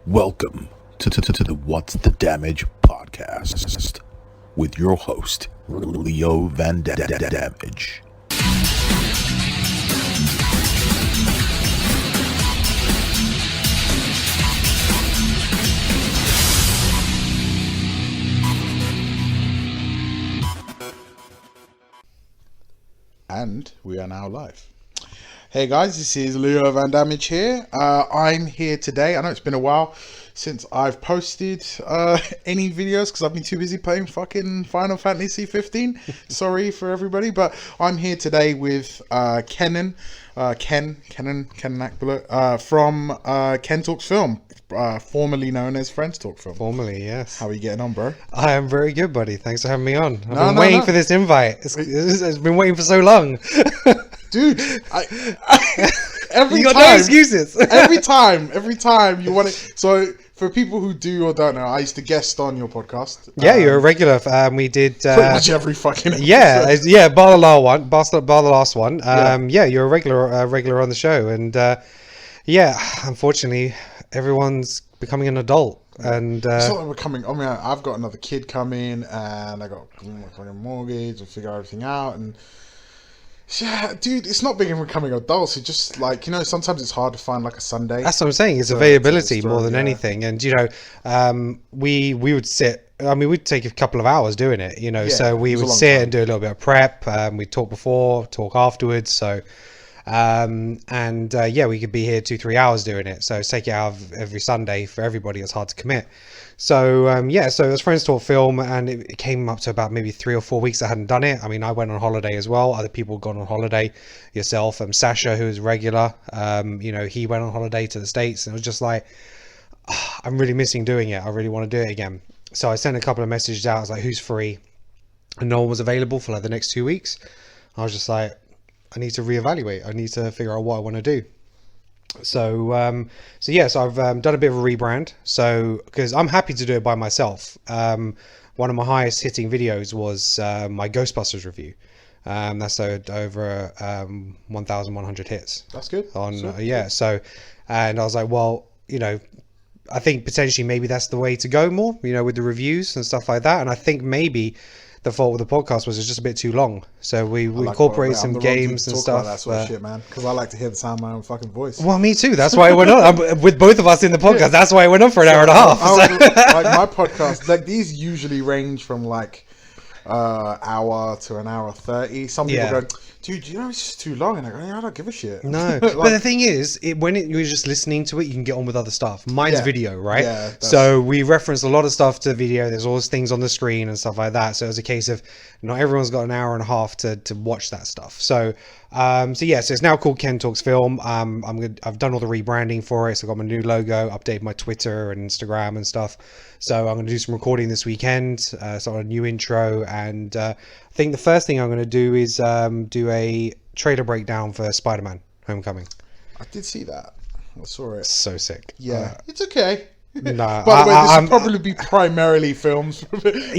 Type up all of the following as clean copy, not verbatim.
Welcome to the What's the Damage podcast with your host, Leo Van Dammage. And we are now live. Hey guys, this is Leo Van Dammage here. I'm here today. I know it's been a while since I've posted any videos because I've been too busy playing fucking Final Fantasy 15. Sorry for everybody, but I'm here today with Kenan Akbulut from Ken Talks Film, formerly known as Friends Talk Film. Formerly, yes. How are you getting on, bro? I am very good, buddy. Thanks for having me on. I've been waiting for this invite. It's been waiting for so long. Dude, every you got time, no excuses. every time you want it. So for people who do or don't know, I used to guest on your podcast. Yeah, you're a regular. We did pretty much every fucking episode. yeah, bar the last one. Yeah, you're a regular on the show, and yeah, unfortunately, everyone's becoming an adult, and it's not like we're coming. I mean, I've got another kid coming, and I got my fucking mortgage and figure everything out, and. Yeah, dude, it's not becoming adults. It's just like, sometimes it's hard to find like a Sunday. That's what I'm saying. It's availability more than anything. And, we would sit, we'd take a couple of hours doing it, so we would sit and do a little bit of prep. We'd talk before, talk afterwards. So, we could be here 2-3 hours doing it. So take it out of every Sunday for everybody. It's hard to commit. So so it was Friends Talk Film, and it came up to about maybe 3 or 4 weeks I hadn't done it. I mean, I went on holiday as well. Other people had gone on holiday. Yourself, Sasha, who's regular, he went on holiday to the States, and it was just like, I'm really missing doing it. I really want to do it again. So I sent a couple of messages out. I was like, who's free? And no one was available for like the next 2 weeks. I was just like, I need to reevaluate. I need to figure out what I want to do. So I've done a bit of a rebrand. So because I'm happy to do it by myself. One of my highest hitting videos was my Ghostbusters review. That's over 1,100 hits. That's good. So, and I was like, well, I think potentially maybe that's the way to go more, with the reviews and stuff like that. And I think maybe the fault with the podcast was it's just a bit too long, so we incorporated some games and stuff. That sort of shit, man, because I like to hear the sound of my own fucking voice. Well, me too. That's why I went on with both of us in the podcast. Yeah. That's why I went on for an hour and a half. Like my podcast, like these usually range from like hour to an hour 30. Some people go, dude, it's just too long, and I go, I don't give a shit. No, but the thing is, when you're just listening to it, you can get on with other stuff. Mine's video, right? Yeah. So we reference a lot of stuff to video. There's all these things on the screen and stuff like that. So it's a case of not everyone's got an hour and a half to watch that stuff. So it's now called Ken Talks Film. I've done all the rebranding for it. So I got my new logo, updated my Twitter and Instagram and stuff. So I'm going to do some recording this weekend. Start a new intro, and I think the first thing I'm going to do is do a trailer breakdown for Spider-Man Homecoming. I did see that. I saw it. So sick. Yeah, it's okay. Nah, by the way, this will probably be primarily films. This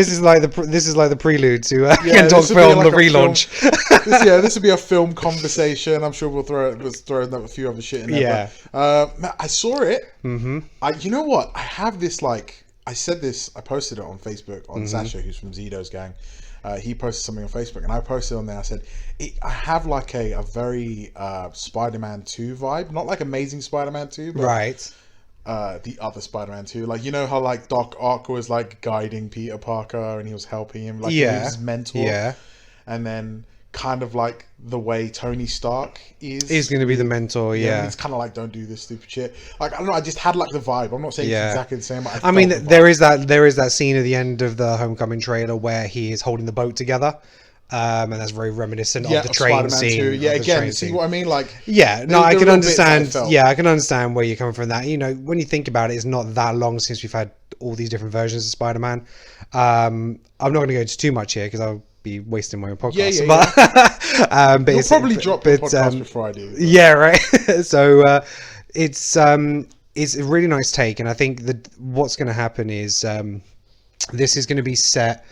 is like the prelude to Ken Talks Film, the relaunch. This will be a film conversation. I'm sure we'll throw a few other shit in there. Yeah. But, I saw it. Mm-hmm. You know what? I have this I said this. I posted it on Facebook on Sasha, who's from Zido's gang. He posted something on Facebook, and I posted on there. I said, I have like a very Spider-Man 2 vibe, not like Amazing Spider-Man 2, but right. The other Spider-Man 2, like how like Doc Ock was like guiding Peter Parker, and he was helping him, like he was his mentor, and then kind of like the way Tony Stark is going to be the mentor. It's kind of like, don't do this stupid shit. Like, I don't know, I just had like the vibe. I'm not saying it's exactly the same. I mean, there is that scene at the end of the Homecoming trailer where he is holding the boat together. And that's very reminiscent of the train scene. 2. Yeah, again, see what I mean? Like, I can understand. Yeah, I can understand where you're coming from. That when you think about it, it's not that long since we've had all these different versions of Spider-Man. I'm not going to go into too much here because I'll be wasting my own podcast. But you'll probably drop the podcast before I do. But. Yeah, right. So it's a really nice take, and I think that what's going to happen is this is going to be set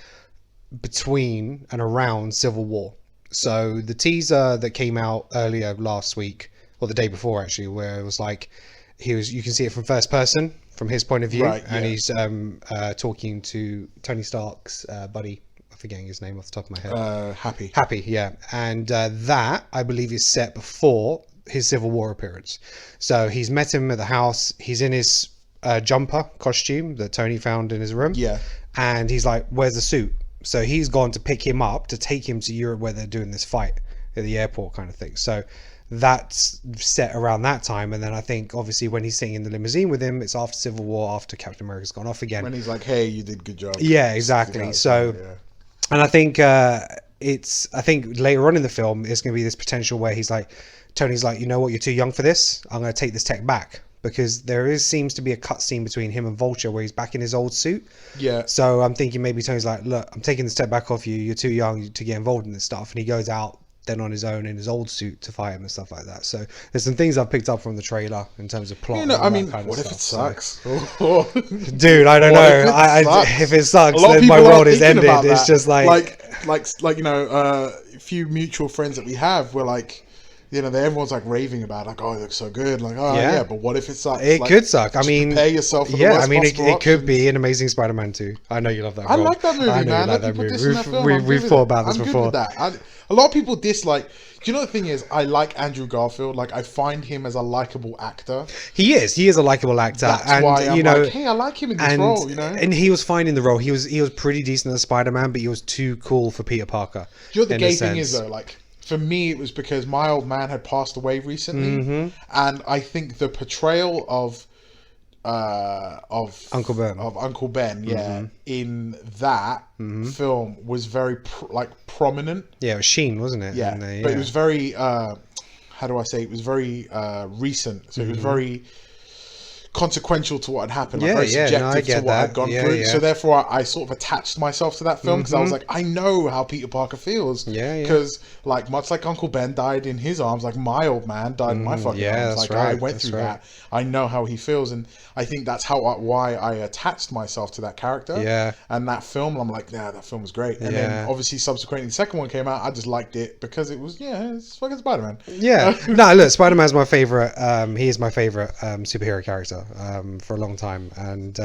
between and around Civil War. So the teaser that came out earlier last week, or the day before actually, where it was like you can see it from first person, from his point of view, Right, and yeah. he's talking to Tony Stark's buddy. I'm forgetting his name off the top of my head. Happy. Yeah. And that, I believe, is set before his Civil War appearance. So he's met him at the house. He's in his jumper costume that Tony found in his room. Yeah. And he's like, where's the suit? So he's gone to pick him up to take him to Europe where they're doing this fight at the airport kind of thing. So that's set around that time. And then I think, obviously, when he's sitting in the limousine with him, it's after Civil War, after Captain America's gone off again. When he's like, hey, you did good job. Yeah, exactly. So... Yeah. And I think I think later on in the film, it's going to be this potential where Tony's like, you know what, you're too young for this. I'm going to take this tech back, because seems to be a cutscene between him and Vulture where he's back in his old suit. Yeah. So I'm thinking maybe Tony's like, look, I'm taking this tech back off you. You're too young to get involved in this stuff. And he goes out then on his own in his old suit to fight him and stuff like that. So there's some things I've picked up from the trailer in terms of plot. You know, and I all mean, that kind of what if it stuff. sucks? Dude, I don't know. If it sucks, then my world is ended. It's just like you know, a few mutual friends that we have were like, you know, everyone's like raving about, like, oh, it looks so good, like, oh yeah, but what if it sucks? It could suck. I mean, prepare yourself for the yeah, worst I mean, it possible could be options. an Amazing Spider-Man 2. I know you love that. I like that movie, I know man. you like that People movie. diss in that film. We've thought about this I'm before. good with that. A lot of people dislike. Do you know the thing is, I like Andrew Garfield. Like, I find him as a likable actor. He is a likable actor. That's and why I'm you know, like, hey, I like him in this role. You know, and he was fine in the role. He was pretty decent as Spider-Man, but he was too cool for Peter Parker. you know what the in gay a thing is sense. though, like. For me, it was because my old man had passed away recently, and I think the portrayal of Uncle Ben. Uncle Ben, in that film was very prominent. Yeah, it was Sheen, wasn't it? Yeah, but it was very how do I say? It was very recent, so it was very consequential to what had happened, like very subjective to what I'd gone through. So therefore, I sort of attached myself to that film because I was like, I know how Peter Parker feels. Because like much like Uncle Ben died in his arms, like my old man died in my fucking arms. Like I went through that. I know how he feels, and I think that's why I attached myself to that character. Yeah. And that film, I'm like, yeah, that film was great. And then obviously subsequently the second one came out, I just liked it because it was it's fucking Spider-Man. Yeah. No, look, Spider-Man's my favorite. He is my favorite superhero character for a long time, and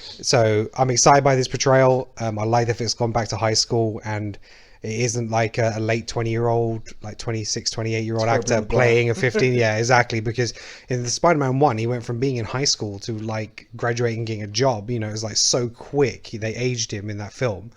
so I'm excited by this portrayal. I like that it's gone back to high school and it isn't like a late 20-year-old, like 26, 28-year-old actor playing a 15. Yeah, exactly. Because in the Spider-Man 1, he went from being in high school to like graduating and getting a job. You know, it was like so quick. They aged him in that film.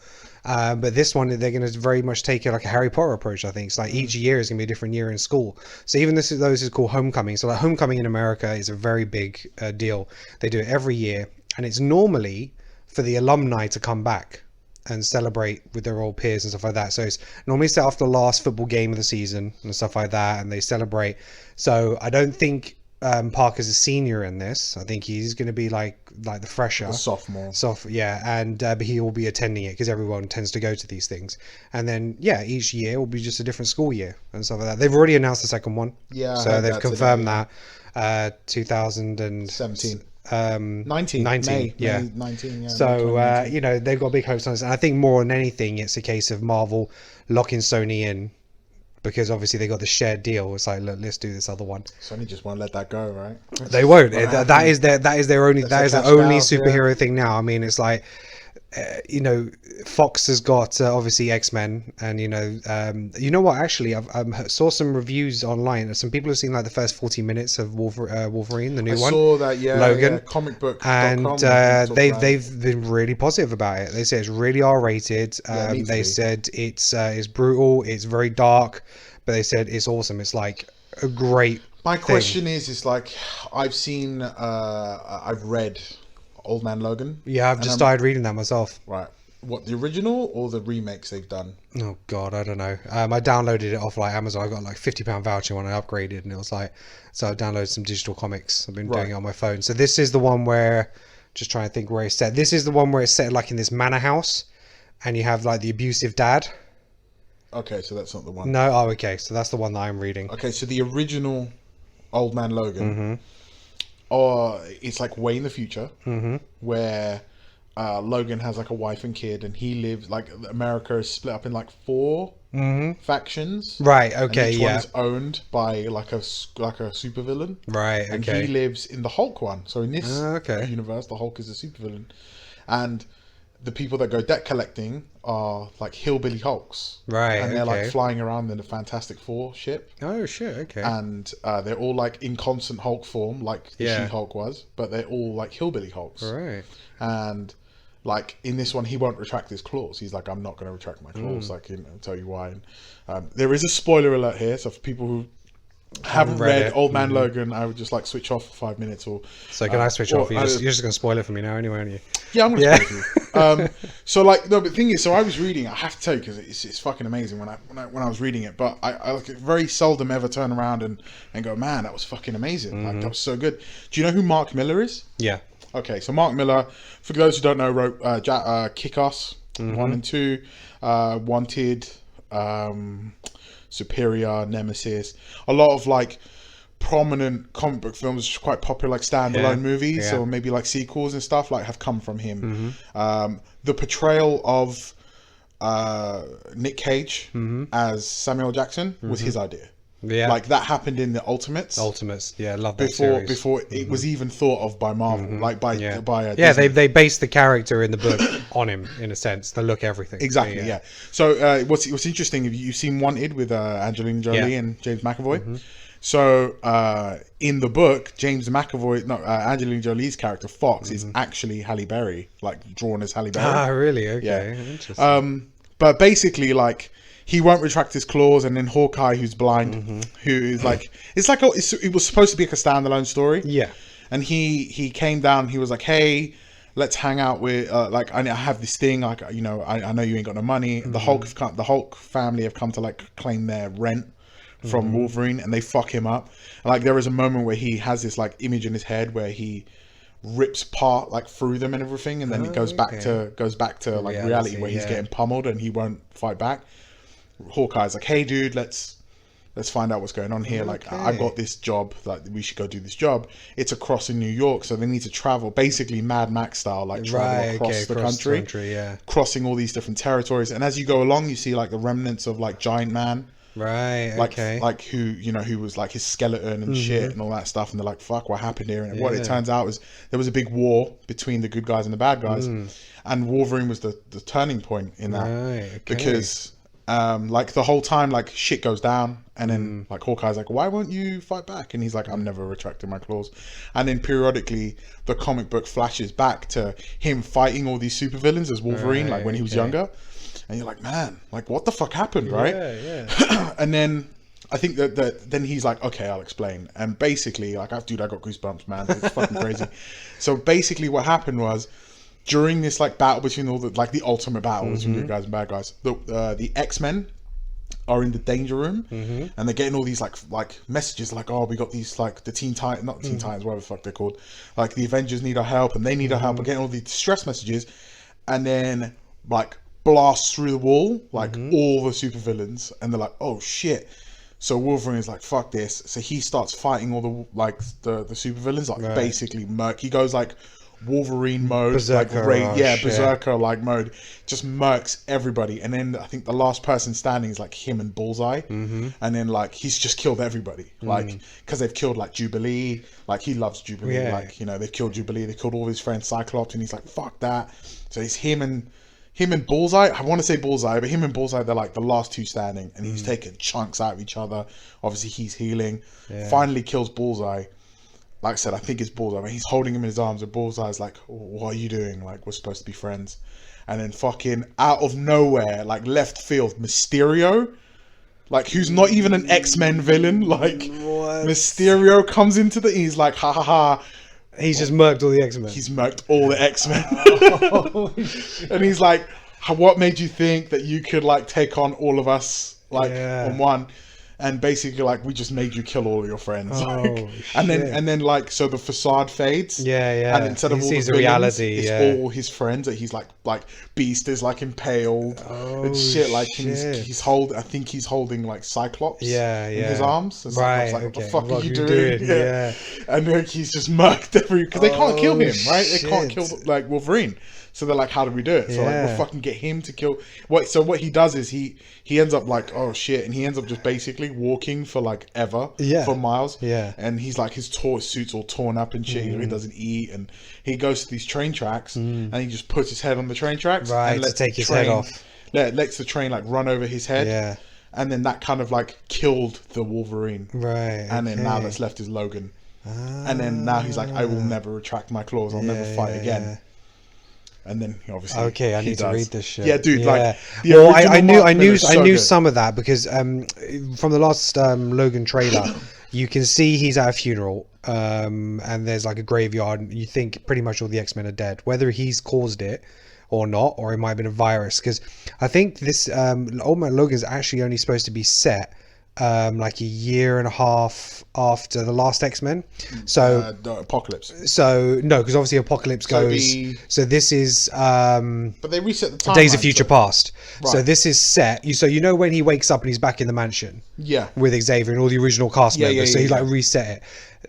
But this one, they're going to very much take it like a Harry Potter approach, I think. It's like each year is going to be a different year in school. So even those is called Homecoming. So like Homecoming in America is a very big deal. They do it every year. And it's normally for the alumni to come back and celebrate with their old peers and stuff like that. So it's normally set after the last football game of the season and stuff like that. And they celebrate. So I don't think Parker's a senior in this. I think he's going to be like the fresher, a sophomore. And but he will be attending it because everyone tends to go to these things. And then each year will be just a different school year and stuff like that. They've already announced the second one. Yeah, so they've confirmed that 2017. 19, May 19, yeah. So you know, they've got big hopes on this, and I think more than anything, it's a case of Marvel locking Sony in. Because obviously they got the shared deal. It's like, look, let's do this other one. Sony just won't let that go, right? They won't. That is their only superhero thing now. I mean, it's like, you know, Fox has got obviously X-Men, and you know what? Actually, I've saw some reviews online. Some people have seen like the first 40 minutes of Wolverine, the new one. I saw that, Logan. Yeah, comic book. And they've been really positive about it. They say it's really R-rated. They said it's brutal. It's very dark, but they said it's awesome. It's like a great. My question is like, I've read Old Man Logan. Yeah, I've just started reading that myself. Right. What, the original or the remakes they've done? Oh God, I don't know. I downloaded it off like Amazon. I got like £50 voucher when I upgraded, and it was like, so I downloaded some digital comics. I've been doing it on my phone. So this is the one where, just trying to think where it's set. This is the one where it's set like in this manor house, and you have like the abusive dad. Okay, so that's not the one. No, okay, so that's the one that I'm reading. Okay, so the original Old Man Logan, or it's like way in the future, where Logan has like a wife and kid, and he lives like America is split up in like 4 factions. Right. And Okay. each Yeah. one is owned by like a supervillain. Right. And Okay. he lives in the Hulk one. So in this Okay. universe, the Hulk is a supervillain, and the people that go debt collecting are like hillbilly Hulks. Right. And they're like Okay. flying around in a Fantastic Four ship. Oh shit. Okay. And they're all like in constant Hulk form, like the Yeah. She-Hulk was, but they're all like hillbilly Hulks. Right. And like in this one, he won't retract his claws. He's like, I'm not going to retract my Mm. claws. Like, you know, I'll tell you why. And, there is a spoiler alert here, so for people who haven't read it. Old Man Logan, I would just like switch off for 5 minutes or. So can I switch or off? You're just gonna spoil it for me now, anyway, aren't you? Yeah, I'm gonna Yeah. spoil it for you. So like no, but the thing is, so I was reading. I have to tell you because it's fucking amazing when I was reading it. But I like very seldom ever turn around and go, man, that was fucking amazing. Like that was so good. Do you know who Mark Miller is? Yeah. Okay, so Mark Miller, for those who don't know, wrote Kick-Ass 1 and 2, Wanted, Superior, Nemesis, a lot of like prominent comic book films, which are quite popular, like standalone movies or maybe like sequels and stuff, like have come from him. The portrayal of Nick Cage as Samuel Jackson was his idea. Yeah. Like that happened in the Ultimates. Yeah, love that series. Before it was even thought of by Marvel, like by Disney. they based the character in the book on him in a sense. The look, everything. Exactly, yeah. So what's interesting, if you've seen Wanted with Angelina Jolie and James McAvoy. So in the book, Angelina Jolie's character Fox is actually Halle Berry, like drawn as Halle Berry. Ah, really? Okay, Yeah. interesting. But basically, like he won't retract his claws, and then Hawkeye, who's blind, who is like it was supposed to be like a standalone story. Yeah. And he came down. He was like, "Hey, let's hang out with like I have this thing. Like I know you ain't got no money. The Hulk family have come to like claim their rent from Wolverine, and they fuck him up. Like there is a moment where he has this like image in his head where he rips part like through them and everything, and then it goes back to like reality where he's getting pummeled and he won't fight back. Hawkeye's like, "Hey, dude, let's find out what's going on here. Like, I've got this job. Like, we should go do this job. It's across in New York, so they need to travel, basically Mad Max style, like travel across the country, crossing all these different territories. And as you go along, you see like the remnants of like Giant Man, right? Like who was like his skeleton and shit and all that stuff. And they're like, fuck, what happened here? And what it turns out was there was a big war between the good guys and the bad guys, and Wolverine was the turning point in that, because. Like the whole time, like shit goes down, and then like Hawkeye's like, "Why won't you fight back?" And he's like, "I'm never retracting my claws." And then periodically, the comic book flashes back to him fighting all these supervillains as Wolverine, like when he was younger. And you're like, "Man, like what the fuck happened, right?" Yeah. And then I think that then he's like, "Okay, I'll explain." And basically, like, I got goosebumps, man. It's fucking crazy. So basically, what happened was, during this like battle between all the ultimate battle between good guys and bad guys, the X-Men are in the danger room, and they're getting all these like messages like, "Oh, we got these like the Teen Titans, not Teen Titans, whatever the fuck they're called, like the Avengers need our help and they need our help." And getting all these distress messages, and then like blasts through the wall like all the supervillains, and they're like, "Oh shit." So Wolverine is like, "Fuck this." So he starts fighting all the supervillains, like basically murk. He goes like Wolverine mode, Berserker, Berserker like mode, just murks everybody. And then I think the last person standing is like him and Bullseye, and then like he's just killed everybody, like because they've killed like Jubilee, like he loves Jubilee, like they've killed Jubilee, they killed all his friends Cyclops, and he's like, fuck that. So it's him and Bullseye. I want to say Bullseye, but him and Bullseye, they're like the last two standing, and he's taking chunks out of each other. Obviously he's healing, finally kills Bullseye. Like I said, I think it's Bullseye. I mean, he's holding him in his arms, and Bullseye's like, "What are you doing? Like, we're supposed to be friends." And then fucking out of nowhere, like left field, Mysterio, like who's not even an X-Men villain, like Mysterio comes into he's like, "Ha ha ha." He's just murked all the X-Men. He's murked all the X-Men. And he's like, "What made you think that you could like take on all of us like on one?" and basically like, we just made you kill all of your friends. Oh, Like, shit. and then like, so the facade fades. Yeah. And instead of He all sees the the villains, reality, it's yeah. all his friends that he's like Beast is like impaled Oh, and shit. Like shit. he's I think he's holding like Cyclops Yeah, in his yeah. arms. And Right, Cyclops like, what the okay. fuck What are you you doing? doing? Yeah. And like, he's just murked every, because they can't kill Oh, him, right? They can't shit. kill like Wolverine. So they're like, how do we do it? So like, Yeah. we'll fucking get him to kill. So what he does is he ends up like, oh shit, and he ends up just basically walking for like ever, Yeah. for miles. Yeah. And he's like, his suit's all torn up and shit. He doesn't eat, and he goes to these train tracks, and he just puts his head on the train tracks, Right, and to take his head off. Lets the train like run over his head. Yeah. And then that kind of like killed the Wolverine. Right. And then now okay. that's left is Logan. And then now he's like, I will never retract my claws. I'll never fight again. Yeah. And then obviously, Okay, I he need to does. read this shit. Yeah, dude. Yeah. Like, the well, original I Mark knew Miller's so good. some of that because from the last Logan trailer, you can see he's at a funeral, and there's like a graveyard. And you think pretty much all the X-Men are dead, whether he's caused it or not, or it might have been a virus. Because I think this Old Man Logan's actually only supposed to be set like a year and a half after the last X-Men. So The Apocalypse. so no, because obviously Apocalypse goes. So this is But they reset the timeline. Days of Future Past. So Right. this is set. So you know when he wakes up and he's back in the mansion Yeah. with Xavier and all the original cast Yeah, members. yeah, So yeah, he like yeah. reset it.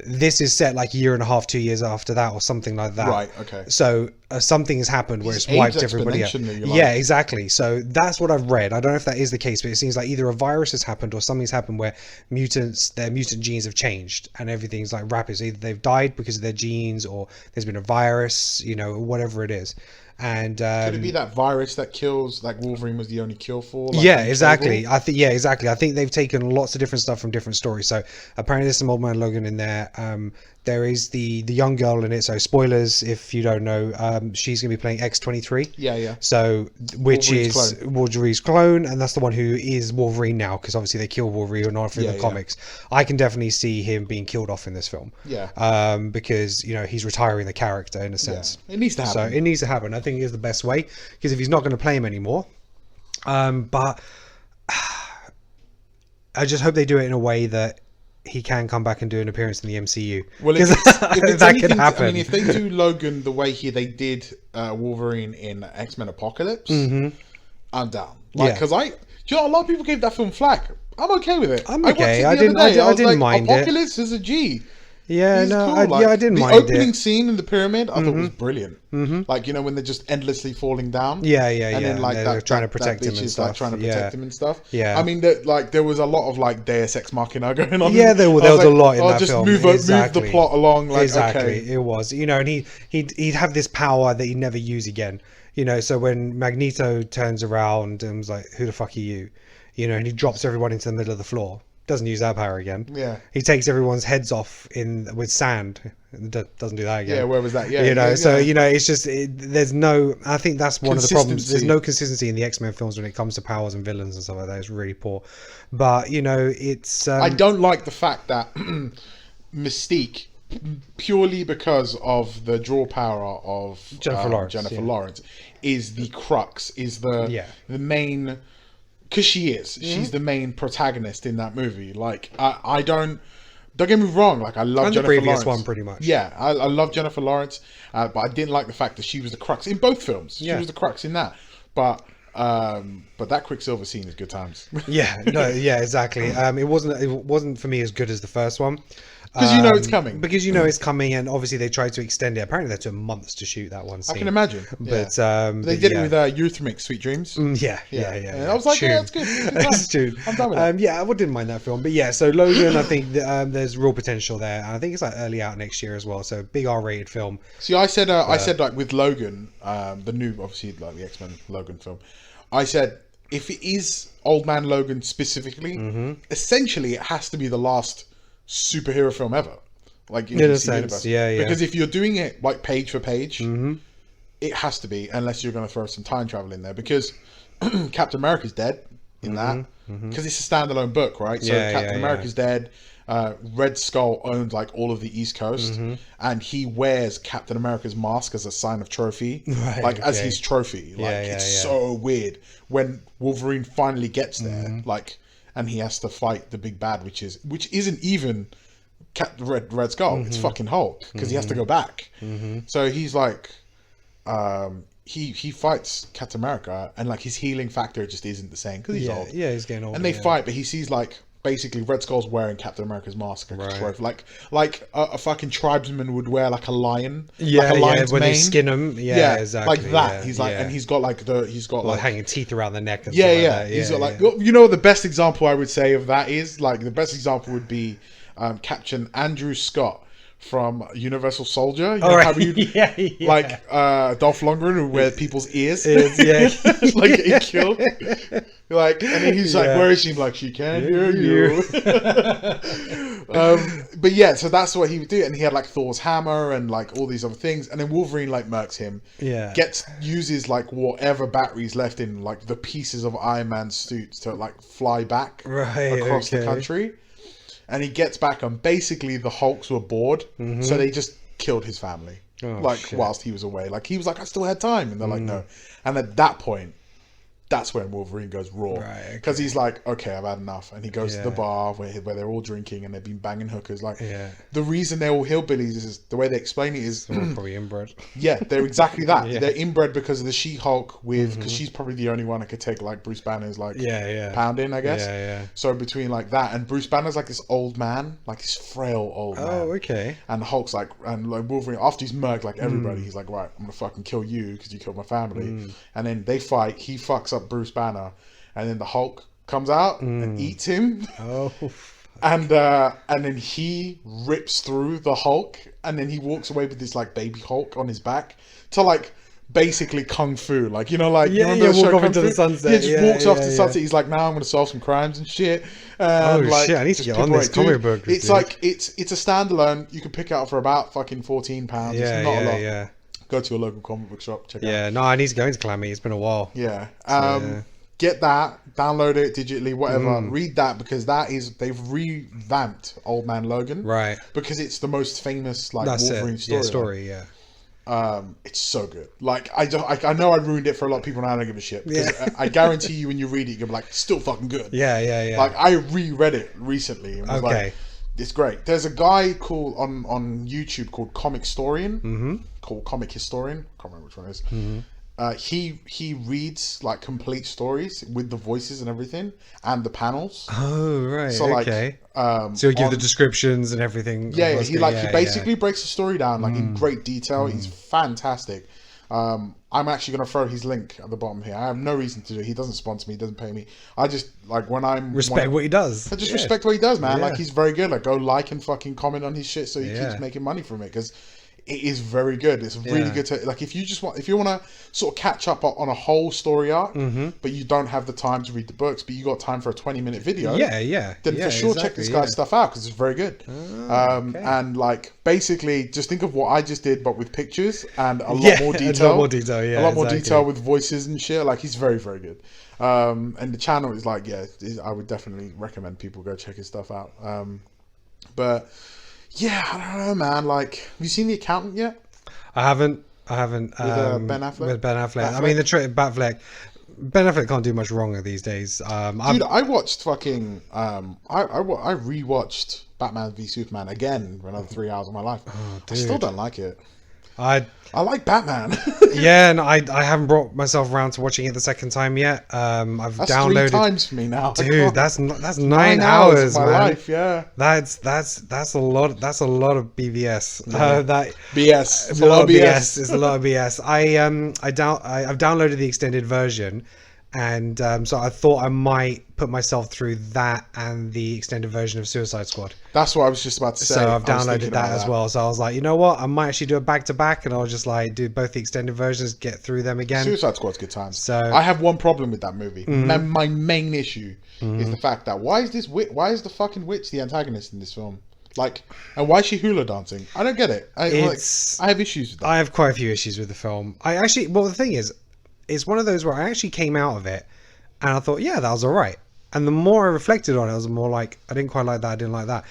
This is set like a year and a half, 2 years after that, or something like that. Right, okay. So something has happened where He's it's wiped aged everybody out. exponentially, like. Yeah, exactly. So that's what I've read. I don't know if that is the case, but it seems like either a virus has happened or something's happened where their mutant genes have changed and everything's like rapid. So either they've died because of their genes, or there's been a virus, whatever it is. And Could it be that virus that kills, like Wolverine was the only cure for? Like, yeah, in exactly. Cable? I think they've taken lots of different stuff from different stories. So apparently there's some Old Man Logan in there. There is the young girl in it. So spoilers if you don't know. She's going to be playing X-23. Yeah. So which Wolverine's is Wolverine's clone, and that's the one who is Wolverine now, because obviously they kill Wolverine off in Yeah, the yeah. comics. I can definitely see him being killed off in this film. Yeah. Because he's retiring the character in a sense. It needs to happen. So it needs to happen. I think it is the best way, because if he's not going to play him anymore, but I just hope they do it in a way that he can come back and do an appearance in the MCU. Well, if 'Cause it's that anything, could happen. I mean, if they do Logan the way they did Wolverine in X-Men Apocalypse, I'm down. Like, Yeah. because a lot of people gave that film flack. I'm okay with it. I'm I watched okay. it the I other didn't- day. I was didn't like, mind it. Apocalypse is a G. Yeah, He's no, cool. I didn't the mind opening it. scene in the pyramid, I thought was brilliant. Like, when they're just endlessly falling down. Yeah, And then like they're trying to that protect him bitch and is, like, stuff. trying to protect him and stuff. Yeah. I mean, there was a lot of like Deus Ex Machina going on. Yeah, there was a lot in that just film. Move Exactly. the plot along. Like, Exactly, okay. it was. And he'd have this power that he'd never use again. So when Magneto turns around and was like, "Who the fuck are you?" And he drops everyone into the middle of the floor. Doesn't use that power again. Yeah. He takes everyone's heads off with sand. Doesn't do that again. Yeah, where was that? Yeah, So yeah. it's just there's no. I think that's one of the problems. There's Consistency. no consistency in the X-Men films when it comes to powers and villains and stuff like that. It's really poor. But it's. I don't like the fact that Mystique, purely because of the draw power of Jennifer Lawrence, Jennifer yeah. Lawrence, is the crux, is the main. Because she is. She's the main protagonist in that movie. Like, I don't get me wrong. Like, I love And the Jennifer previous Lawrence. one, pretty much. Yeah, I love Jennifer Lawrence, but I didn't like the fact that she was the crux in both films. She Yeah. was the crux in that. But that Quicksilver scene is good times. Yeah, exactly. It wasn't for me as good as the first one. Because it's coming. Because it's coming, and obviously they tried to extend it. Apparently they took months to shoot that one scene. I can imagine. But they did it with Eurythmics, Sweet Dreams. Yeah. And I was like, yeah, that's good. That's true. I'm done with that. I didn't mind that film. But yeah, so Logan, I think there's real potential there. And I think it's like early out next year as well. So big R-rated film. See, I said like with Logan, the new, obviously, like the X-Men Logan film, I said, if it is Old Man Logan specifically, essentially it has to be the last superhero film ever. Like in In a DC sense, universe. yeah. Because if you're doing it like page for page, it has to be, unless you're going to throw some time travel in there. Because Captain America's dead in that, because it's a standalone book, right? So Captain America's dead. Red Skull owns like all of the East Coast, and he wears Captain America's mask as a sign of trophy, as his trophy. Like it's so weird when Wolverine finally gets there, like. and he has to fight the big bad, which isn't even Red Skull. It's fucking Hulk, because he has to go back. So he's like, he fights Captain America, and like his healing factor just isn't the same because he's old. Yeah, he's getting old. And they fight, but he sees like basically Red Skull's wearing Captain America's mask, like a fucking tribesman would wear like a lion. Yeah, like a lion's when mane. they skin him. Yeah, exactly. Like that. Yeah, he's like, and he's got like like hanging teeth around the neck. And yeah, stuff yeah. Like that. He's got like, you know, the best example I would say of that is like the best example would be Captain Andrew Scott from Universal Soldier. You know, right. how you, like Dolph Lundgren who wear people's ears. Like get killed. Like, and then he's like, where is she? Like, she can't hear you. But yeah, so that's what he would do, and he had like Thor's hammer and like all these other things, and then Wolverine like murks him. Yeah, uses like whatever batteries left in like the pieces of Iron Man's suits to like fly back across the country. And he gets back, and basically the Hulks were bored, so they just killed his family. Whilst he was away. Like, he was like, I still had time. And they're like, no. And at that point, that's when Wolverine goes raw. Because he's like, okay, I've had enough. And he goes to the bar where they're all drinking and they've been banging hookers. Like, the reason they're all hillbillies is the way they explain it is... They're probably inbred. Yeah, they're exactly that. They're inbred because of the She-Hulk because she's probably the only one that could take like Bruce Banner's like pounding, I guess. So between like that and Bruce Banner's like this old man, like this frail old man. Oh, okay. And the Hulk's like, and like Wolverine, after he's murked like everybody, he's like, right, I'm gonna fucking kill you because you killed my family. And then they fight. He fucks up Bruce Banner, and then the Hulk comes out and eats him. And then he rips through the Hulk, and then he walks away with this like baby Hulk on his back to like basically kung fu, like, you know, like walk off into the sunset. He just walks off the sunset. He's like, now I'm gonna solve some crimes and shit. Like, shit! I need to get on this comic book. It's like it's a standalone. You can pick it up for about fucking £14. It's not a lot. Yeah. Go to your local comic book shop. Check it out. Yeah, no, I need to go into Calamity. It's been a while. Yeah. Get that, download it digitally, whatever. Read that because they've revamped Old Man Logan, right? Because it's the most famous like Wolverine story. It's so good. Like I know I ruined it for a lot of people, and I don't give a shit. I guarantee you, when you read it, you're like, still fucking good. Yeah. Like I reread it recently and was like, it's great. There's a guy called on YouTube called Comic Historian, called Comic Historian. I can't remember which one it is. He reads like complete stories with the voices and everything and the panels. Oh right. So like so he'll give the descriptions and everything. Yeah, he basically breaks the story down like in great detail. He's fantastic. I'm actually going to throw his link at the bottom here. I have no reason to do it. He doesn't sponsor me. He doesn't pay me. I just like when I'm respect what he does. I just respect what he does, man. Like he's very good. Like go like and fucking comment on his shit so he keeps making money from it because it is very good. It's really good to like if you want to sort of catch up on a whole story arc, but you don't have the time to read the books, but you got time for a 20-minute video. Then for sure check this guy's stuff out because it's very good. And like basically just think of what I just did, but with pictures and a lot more detail. A lot more detail with voices and shit. Like he's very, very good. And the channel is like, I would definitely recommend people go check his stuff out. But yeah, I don't know, man. Like, have you seen The Accountant yet? I haven't. With Ben Affleck? With Ben Affleck. I mean, Ben Affleck can't do much wrong these days. Dude, I watched fucking... I rewatched Batman v Superman again for another 3 hours of my life. Oh, I still don't like it. I like Batman. And I haven't brought myself around to watching it the second time yet. That's downloaded 3 times for me now. Dude, that's 9 hours of my life. Yeah, that's a lot. That's a lot of BVS. BS. It's a lot of BS. It's a lot of BS. I've downloaded the extended version. And so I thought I might put myself through that and the extended version of Suicide Squad. That's what I was just about to say. So I've downloaded that as well. So I was like, you know what? I might actually do a back-to-back, and I'll just like do both the extended versions, get through them again. Suicide Squad's good times. So I have one problem with that movie. My main issue is the fact that why is the fucking witch the antagonist in this film? Like, and why is she hula dancing? I don't get it. I have issues with that. I have quite a few issues with the film. The thing is, it's one of those where I actually came out of it and I thought, yeah, that was all right. And the more I reflected on it, I was more like, I didn't quite like that. I didn't like that.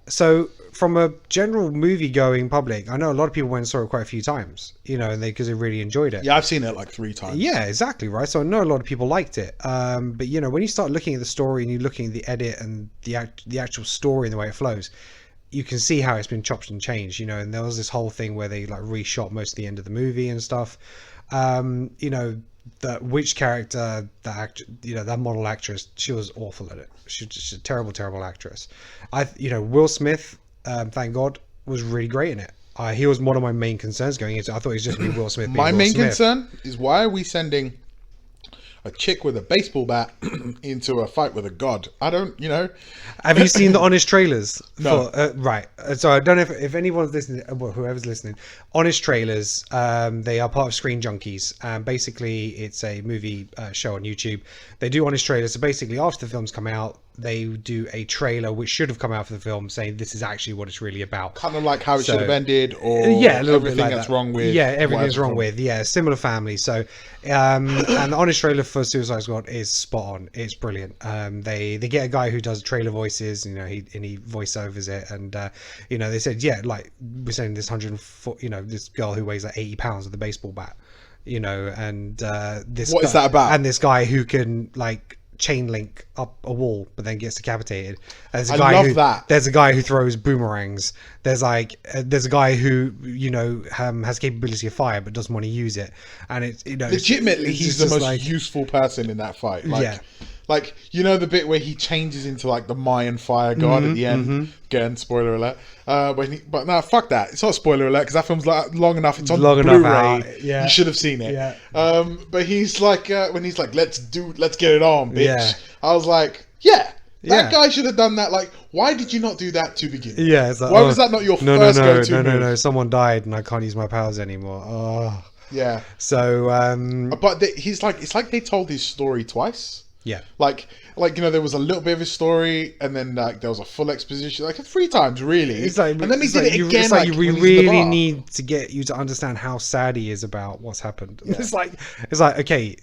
So from a general movie going public, I know a lot of people went and saw it quite a few times, and because they really enjoyed it. Yeah, I've seen it like 3 times. Yeah, exactly, right. So I know a lot of people liked it. But when you start looking at the story and you're looking at the edit and the actual story and the way it flows, you can see how it's been chopped and changed, and there was this whole thing where they like reshot most of the end of the movie and stuff. That witch character, that model actress, she was awful at it. She's a terrible actress. Will Smith, thank God, was really great in it. He was one of my main concerns going into. I thought he was just going to be Will Smith. My main concern is, why are we sending a chick with a baseball bat into a fight with a god? I don't, Have you seen the Honest trailers? No. Right. So I don't know if anyone's listening, well, whoever's listening. Honest trailers, they are part of Screen Junkies. Basically, it's a movie show on YouTube. They do Honest trailers. So basically, after the films come out, they do a trailer which should have come out for the film, saying this is actually what it's really about. Kind of like how it should have ended, or a little everything bit like that's that. wrong with. Yeah, everything that's wrong with. Yeah, similar family. So, and the Honest trailer for Suicide Squad is spot on. It's brilliant. They get a guy who does trailer voices. He voiceovers it, and they said, yeah, like we're saying this 104, this girl who weighs like 80 pounds with a baseball bat, and this. What is that about? And this guy who can like chain link up a wall but then gets decapitated. There's a I guy love that. There's a guy who throws boomerangs. There's a guy who has capability of fire but doesn't want to use it, and it's legitimately he's the most useful person in that fight. Like the bit where he changes into like the Mayan fire god at the end. Again, spoiler alert. But no, fuck that. It's not a spoiler alert because that film's like long enough. It's on Blu-ray. Yeah. You should have seen it. Yeah. But he's like, when he's like, let's get it on, bitch. Yeah. I was like, that guy should have done that. Like, why did you not do that to begin with? Yeah. It's like, why was that not your first go-to move? No. Someone died and I can't use my powers anymore. Oh. Yeah. So. But he's like, it's like they told his story twice. Yeah. Like there was a little bit of his story, and then like there was a full exposition, like 3 times really. It's like, and then he did it again. It's like we really need to get you to understand how sad he is about what's happened. Yeah. It's like okay,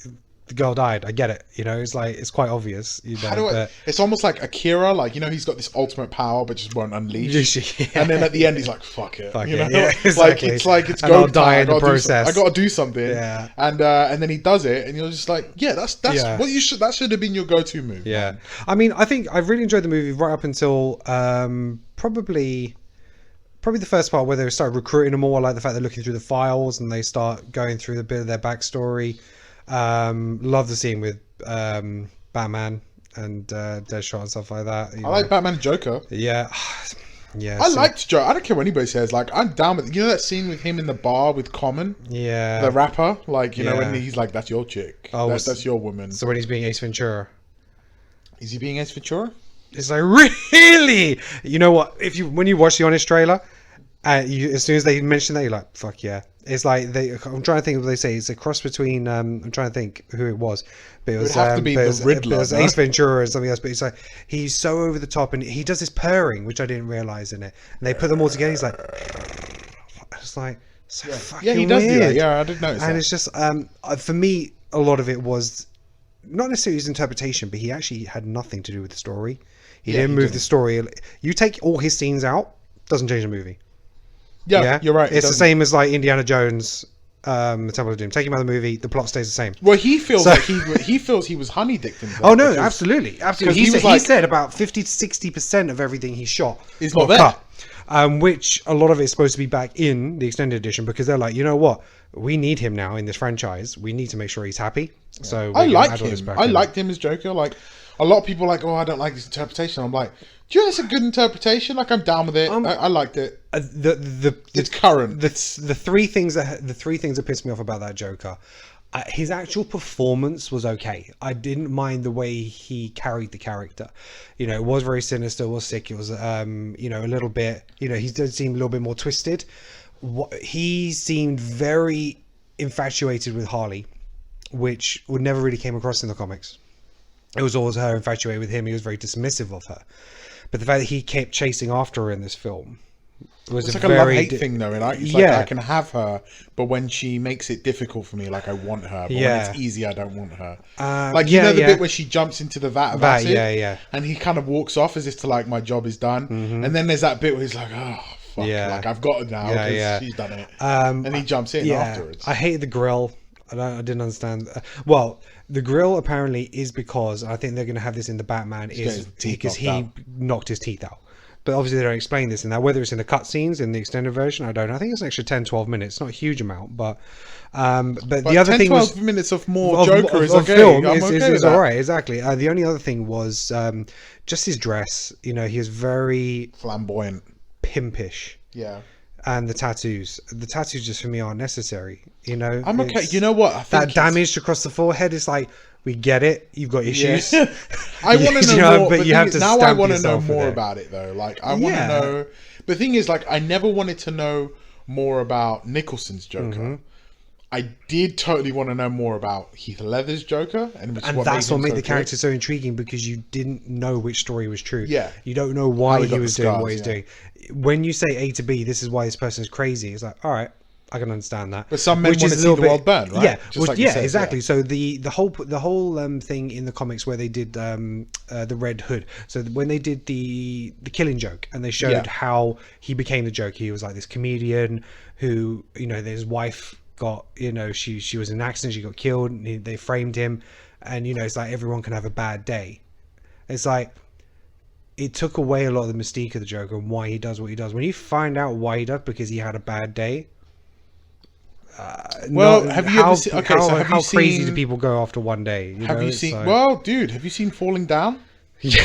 the girl died. I get it. It's like it's quite obvious. It's almost like Akira. Like he's got this ultimate power, but just won't unleash. Yeah. And then at the end, he's like, "Fuck it." Yeah, exactly. It's and I'll die in the process. I got to do something. Yeah. And then he does it, and you're just like, "Yeah, that's what you should. That should have been your go-to move." Yeah. Man. I mean, I think I really enjoyed the movie right up until probably the first part where they started recruiting them all. I like the fact they're looking through the files and they start going through a bit of their backstory. Love the scene with Batman and Deadshot and stuff like that. I like Batman and Joker. Yeah. I liked Joker. I don't care what anybody says. Like, I'm down with that scene with him in the bar with Common? Yeah. The rapper? Like, when he's like, that's your chick. Oh, that's your woman. So when he's being Ace Ventura. Is he being Ace Ventura? It's like, really? You know what? When you watch the Honest trailer, as soon as they mention that, you're like, fuck yeah. It's like I'm trying to think of what they say. It's a cross between I'm trying to think who it was, but it was have to be the Riddler. It was Ace Ventura and something else. But it's like he's so over the top, and he does this purring, which I didn't realize in it. And they put them all together. He's like, it's like so fucking he does weird. do that. Yeah, I didn't notice. And that. It's just for me, a lot of it was not necessarily his interpretation, but he actually had nothing to do with the story. He didn't move the story. You take all his scenes out, doesn't change the movie. Yeah, you're right. It's the same as like Indiana Jones, the Temple of Doom. Take him out of the movie, the plot stays the same. Well, he feels like he feels he was honey dicked himself. Oh no, absolutely. He said about 50 to 60% of everything he shot is not there. Cut, which a lot of it's supposed to be back in the extended edition because they're like, you know what, we need him now in this franchise. We need to make sure he's happy. Yeah. So I like him. I liked him as Joker. Like a lot of people are like, oh, I don't like his interpretation. I'm like, do you know it's a good interpretation? Like I'm down with it. I liked it. It's current. The three things that pissed me off about that Joker, his actual performance was okay. I didn't mind the way he carried the character. It was very sinister. It was sick. It was a little bit. He did seem a little bit more twisted. He seemed very infatuated with Harley, which would never really came across in the comics. It was always her infatuated with him. He was very dismissive of her. But the fact that he kept chasing after her in this film was It's a like a very love-hate thing, though. Like, it's like I can have her, but when she makes it difficult for me, like I want her. But when it's easy, I don't want her. Like you know the bit where she jumps into the vat of acid, and he kind of walks off as if to like my job is done, and then there's that bit where he's like, oh fuck, like I've got it now because she's done it, and he jumps in afterwards. I hate the grill. I didn't understand. Well, the grill apparently is because I think they're going to have this in the Batman is because he knocked his teeth out. But obviously they don't explain this in that. Whether it's in the cutscenes in the extended version, I don't know. I think it's an extra 10-12 minutes. It's not a huge amount, but the other 10, thing 12 was minutes of more Joker is okay. Film I'm okay is all right. Exactly. The only other thing was just his dress. You know, he is very flamboyant, pimpish. Yeah. And the tattoos just for me aren't necessary. You know, I'm okay. You know what? I think that damage across the forehead is like, we get it. You've got issues. Yeah. I want to know more, but you have to now I want to know more about it though. Like I want to know. The thing is, like, I never wanted to know more about Nicholson's Joker. I did totally want to know more about Heath Ledger's Joker, and that's what made the character so intriguing, because you didn't know which story was true. Yeah, you don't know why he was doing what he's doing. When you say A to B, this is why this person is crazy. It's like, all right, I can understand that. But some men want to see the world burn, right? Yeah, just like said, exactly. Yeah. So the whole thing in the comics where they did the Red Hood. So when they did the Killing Joke, and they showed how he became the Joker. He was like this comedian who, you know, his wife got, you know, she was in an accident, she got killed, and they framed him, and you know, it's like everyone can have a bad day. It's like it took away a lot of the mystique of the Joker and why he does what he does. When you find out why he does, because he had a bad day. Have you ever seen? Okay, so have how you crazy seen, do people go after one day? Have you seen? Well, dude, have you seen Falling Down? Yeah.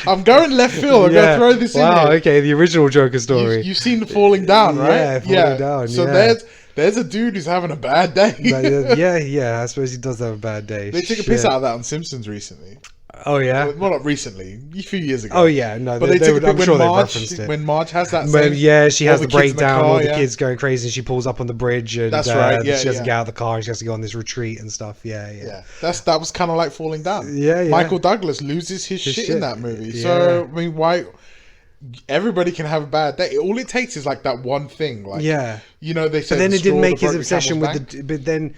I'm going left field. I'm going to throw this in here. Wow, okay, the original Joker story. You've seen the Falling Down, right? Falling Down. So there's a dude who's having a bad day. Yeah. I suppose he does have a bad day. They took a piss out of that on Simpsons recently. Oh yeah. Well, not recently, a few years ago. Oh yeah, no. But I'm sure they referenced it. When Marge has that. She has the breakdown. All the kids going crazy, and she pulls up on the bridge, and that's right. She has to get out of the car. And she has to go on this retreat and stuff. Yeah. That was kind of like Falling Down. Yeah. Michael Douglas loses his shit in that movie. Yeah. So I mean, why? Everybody can have a bad day. All it takes is like that one thing. Like, you know, they said. But then it didn't make his obsession with the. But then.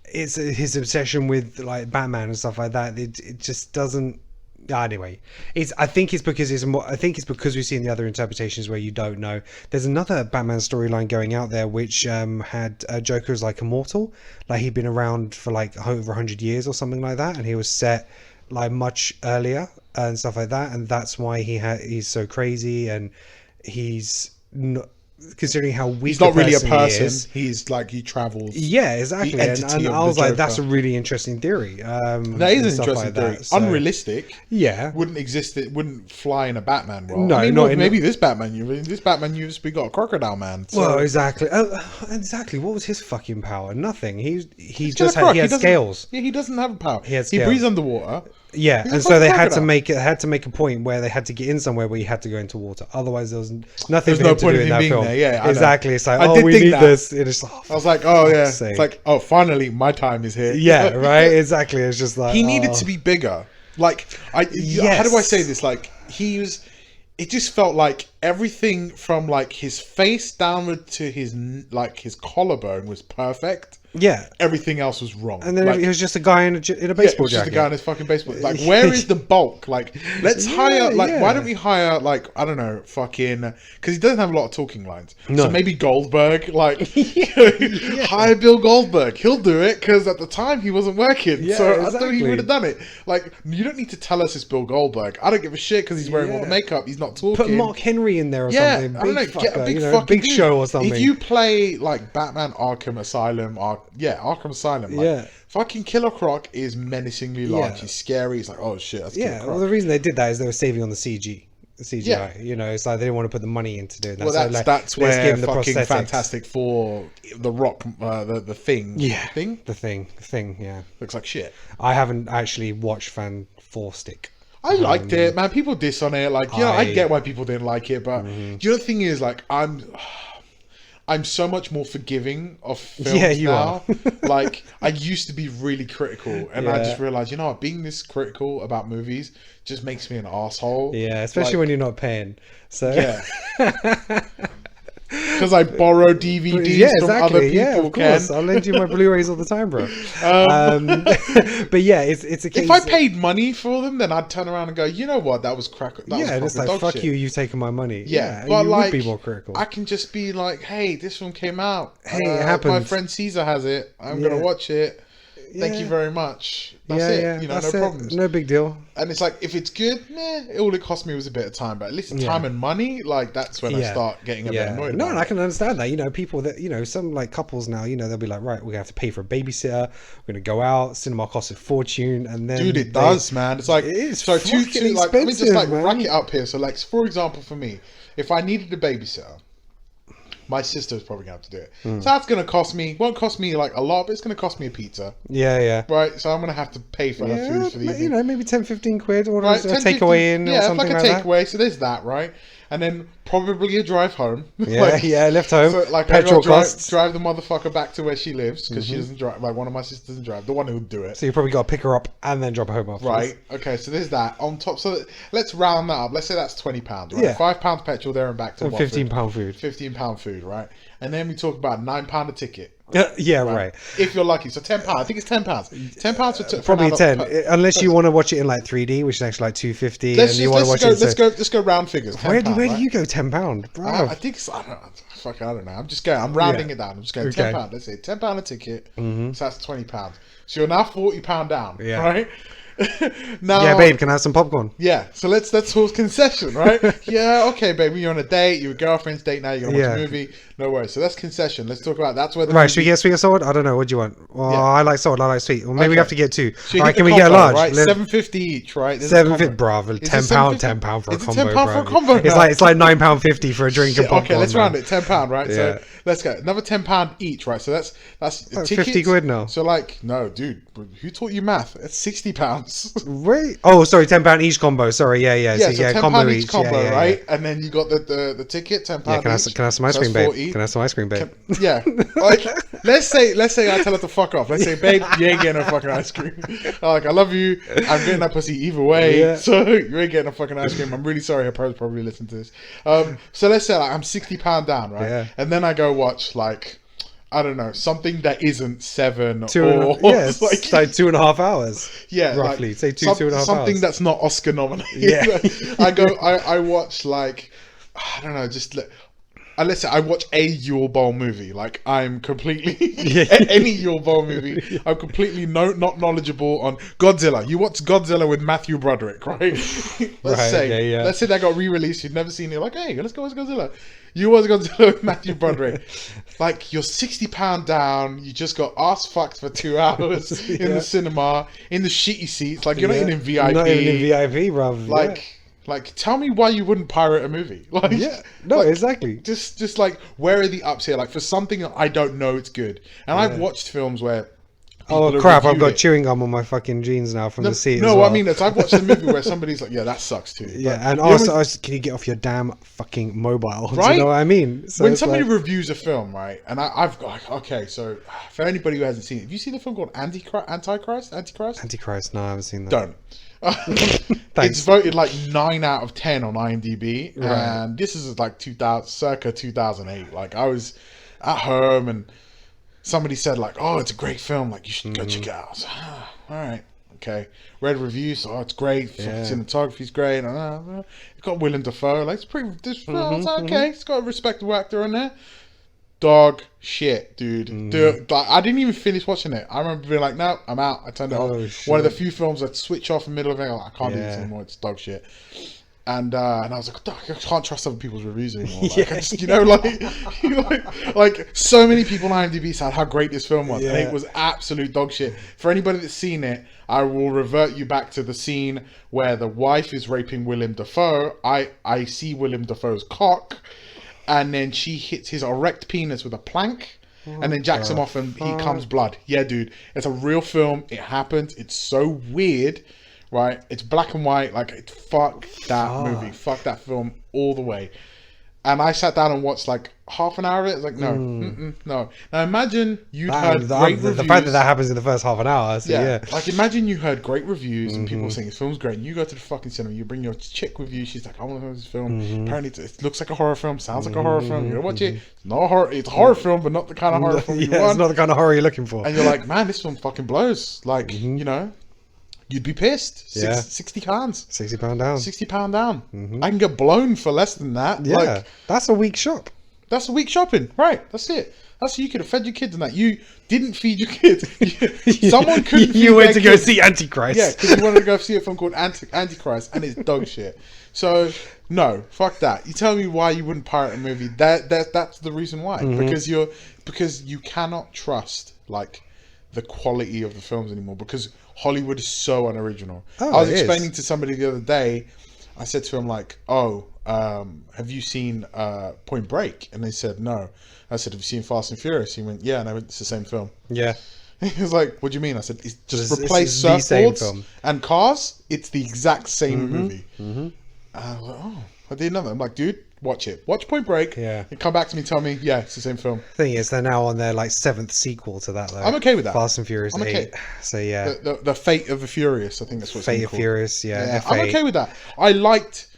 It's his obsession with like Batman and stuff like that. It just doesn't. Anyway, I think it's because we've seen the other interpretations where you don't know. There's another Batman storyline going out there which had Joker as like immortal, like he'd been around for like over 100 years or something like that, and he was set like much earlier and stuff like that, and that's why he's so crazy, and he's not. Considering how weak he's not really a person, he's like he travels. Yeah, exactly. And I was like, that's a really interesting theory. That is an interesting theory. So, unrealistic. Yeah, wouldn't exist. It wouldn't fly in a Batman world. No, I mean, maybe this Batman universe we got a Crocodile Man. So. Well, exactly. Exactly. What was his fucking power? Nothing. He had scales. Yeah, he doesn't have a power. He breathes underwater. Yeah, and so they had to make a point where they had to get in somewhere where you had to go into water. Otherwise, there was nothing for him to do in that film. Yeah, exactly. It's like, we need this. I was like, oh yeah. It's like, oh, finally, my time is here. Yeah, right. Exactly. It's just like he needed to be bigger. Like, how do I say this? Like, it just felt like everything from like his face downward to his collarbone was perfect. Yeah, everything else was wrong. And then it was just a guy in a baseball jacket. Just a guy in his fucking baseball. Like, where is the bulk? Like, let's hire. Like, why don't we hire? Like, I don't know, fucking. Because he doesn't have a lot of talking lines. No. So maybe Goldberg. Like, hire Bill Goldberg. He'll do it because at the time he wasn't working. Yeah, so exactly. I thought he would have done it. Like, you don't need to tell us it's Bill Goldberg. I don't give a shit because he's wearing all the makeup. He's not talking. Put Mark Henry in there or something. I don't know. Get a big fucking big show or something. If you play like Batman Arkham Asylum, Arkham Asylum. Like, fucking Killer Croc is menacingly large. He's scary. It's like, oh shit, that's Killer Croc. Well, the reason they did that is they were saving on the CGI. You know, it's like they didn't want to put the money into doing that. Well, that's where the fucking Fantastic Four, the Rock, the Thing. Yeah, the thing. Yeah, looks like shit. I haven't actually watched Fan 4 Stick. I liked it, man. People diss on it. Like, I get why people didn't like it, but you know, the thing is, like, I'm so much more forgiving of films now. Like, I used to be really critical, and I just realized, you know what, being this critical about movies just makes me an asshole. Yeah, especially when you're not paying. So because I borrow DVDs from other people. Yeah, of course. I'll lend you my Blu-rays all the time, bro. But yeah, it's a case. If I paid money for them, then I'd turn around and go, you know what, that was crack. That was it's like, fuck you, you taking my money. Yeah, but you like, would be more critical. I can just be like, hey, this one came out. Hey, it happened. My friend Caesar has it. I'm gonna watch it. Thank you very much. That's it. You know, no problems. No big deal. And it's like, if it's good, all it cost me was a bit of time. But at least time and money, like, that's when I start getting a bit annoyed. No, and I can understand that. You know, people that, you know, some like couples now, you know, they'll be like, right, we're gonna have to pay for a babysitter. We're gonna go out. Cinema costs a fortune, and then dude, it does, man. It's like, so two like, let me just like rack it up here. So like, for example, for me, if I needed a babysitter, my sister's probably gonna have to do it. So that's gonna cost me, won't cost me like a lot, but it's gonna cost me a pizza. Yeah. Right, so I'm gonna have to pay for her food for the evening. You know, maybe 10-15 quid, or a takeaway in, or something like that. Takeaway. So there's that, right? And then probably a drive home. Left home. So, like, petrol costs. Drive the motherfucker back to where she lives, because she doesn't drive. Like, one of my sisters doesn't drive. The one who would do it. So you probably got to pick her up and then drop her home afterwards. Right. Okay. So there's that on top. So let's round that up. Let's say that's £20. Right. Yeah. £5 petrol there and back to and £15 food. £15 food. Right. And then we talk about £9 a ticket. Right. If you're lucky, so £10. I think it's £10. £10 for probably 10, unless you want to watch it in like 3D, which is actually like $2.50. Let's go round figures. Where do you go £10, bro? I think I don't know. I'm rounding it down. I'm just going £10. Let's say £10 a ticket. So that's £20. So you're now £40 down. Right. Now, babe, can I have some popcorn? So let's talk concession, right? Okay, baby, you're on a date, you're a girlfriend's date now, you're gonna watch a movie, no worries. So that's concession. Let's talk about that's where the right. Should we get sweet or sour? I don't know. What do you want? Well, I like sour. I like sweet. Well, maybe we have to get two. All right, can we get a large? Right, £7.50 each, right? £7.50, bravo. £10 for a combo, £10 for a combo. It's like £9.50 for a drink and popcorn. Okay, let's round it. £10, right? So let's go another £10 each, right? So that's like 50 quid now. So like, no, dude, who taught you math? It's £60. Wait. Oh, sorry, £10 each combo. Sorry, yeah. So £10 each combo, right? And then you got the ticket, £10. Yeah, can I have some ice cream, babe? Can I have some ice cream, babe? Like, let's say I tell her to fuck off. Let's say, babe, you ain't getting no fucking ice cream. Like, I love you. I'm getting that pussy either way. So you ain't getting a fucking ice cream. I'm really sorry. Her parents probably listen to this. So let's say like I'm £60 down, right? And then I go watch like, I don't know, something that isn't 7 or it's like 2.5 hours. like, Roughly. Say 2.5 hours. Something that's not Oscar nominated. I watch like, I don't know, just let's say I watch a Yule Bowl movie. Like, I'm completely any Yule Bowl movie. I'm completely not knowledgeable on Godzilla. You watch Godzilla with Matthew Broderick, right? Let's say that got re-released. You've never seen it. Like, hey, let's go watch Godzilla. You watch Godzilla with Matthew Broderick. Like, you're £60 down. You just got ass fucked for 2 hours in the cinema in the shitty seats. Like, you're not even in VIP. Not even in VIP, bruv. Like, tell me why you wouldn't pirate a movie. Like, exactly. Just like, where are the ups here? Like, for something that I don't know, it's good. And I've watched films where. Oh crap! I've got chewing gum on my fucking jeans now from the seat. No, I mean, I've watched a movie where somebody's like, "Yeah, that sucks too." And also, can you get off your damn fucking mobile? Right? Do you know what I mean? So when somebody reviews a film, right, and I've got so for anybody who hasn't seen it, have you seen the film called Antichrist? Antichrist? No, I haven't seen that. Don't. It's voted like 9 out of 10 on IMDb, and this is like circa 2008. Like, I was at home and somebody said like, "Oh, it's a great film. Like, you should go check it out." So, all right, okay. Read reviews. Oh, it's great. Cinematography's great. It's got Willem Dafoe. Like, it's pretty. Okay. It's got a respectable actor in there. Dog shit, dude. Like, I didn't even finish watching it. I remember being like, "No, I'm out." I turned it off. Shit. One of the few films I'd switch off in the middle of it. Like, I can't do this anymore. It's dog shit. And I was like, I can't trust other people's reviews anymore. Like, I just, like so many people on IMDb said how great this film was, and it was absolute dog shit. For anybody that's seen it, I will revert you back to the scene where the wife is raping Willem Dafoe. I see Willem Dafoe's cock, and then she hits his erect penis with a plank, and then jacks him off, and he comes blood. Yeah, dude, it's a real film. It happened. It's so weird. Right, it's black and white. Like, fuck that movie, fuck that film all the way. And I sat down and watched like half an hour of it. It's like, no, no. Now imagine you'd heard great reviews. The fact that happens in the first half an hour. So yeah. Like imagine you heard great reviews and people saying this film's great. And you go to the fucking cinema, you bring your chick with you. She's like, I want to watch this film. Apparently it looks like a horror film, sounds like a horror film. You're gonna watch it. It's not a horror. It's a horror film, but not the kind of horror film you want. It's not the kind of horror you're looking for. And you're like, man, this film fucking blows. Like, you know. You'd be pissed. 60 pounds. £60 down. £60 down. I can get blown for less than that. Yeah, like, that's a week shop. That's a week shopping. Right, that's it. That's you could have fed your kids and that. You didn't feed your kids. Someone couldn't feed You went to go kids. see Antichrist. Yeah, because you wanted to go see a film called Antichrist and it's dog shit. So, no, fuck that. You tell me why you wouldn't pirate a movie. That's the reason why. Because you cannot trust, like, the quality of the films anymore because Hollywood is so unoriginal. I was explaining to somebody the other day, I said to him like, have you seen Point Break? And they said no. I said, have you seen Fast and Furious? He went, yeah, and I went, it's the same film. Yeah. He was like, what do you mean? I said, it's just It's replace the same surfboards film. and cars. It's the exact same movie. And I was like, oh, I didn't know that. I'm like, dude, watch it. Watch Point Break. Yeah. And come back to me and tell me, yeah, it's the same film. Thing is, they're now on their like 7th sequel to that though. I'm okay with that. Fast and Furious 8. Okay. So yeah. The Fate of the Furious, I think that's what it's Fate of called. Furious, yeah. F8. I'm okay with that. I liked...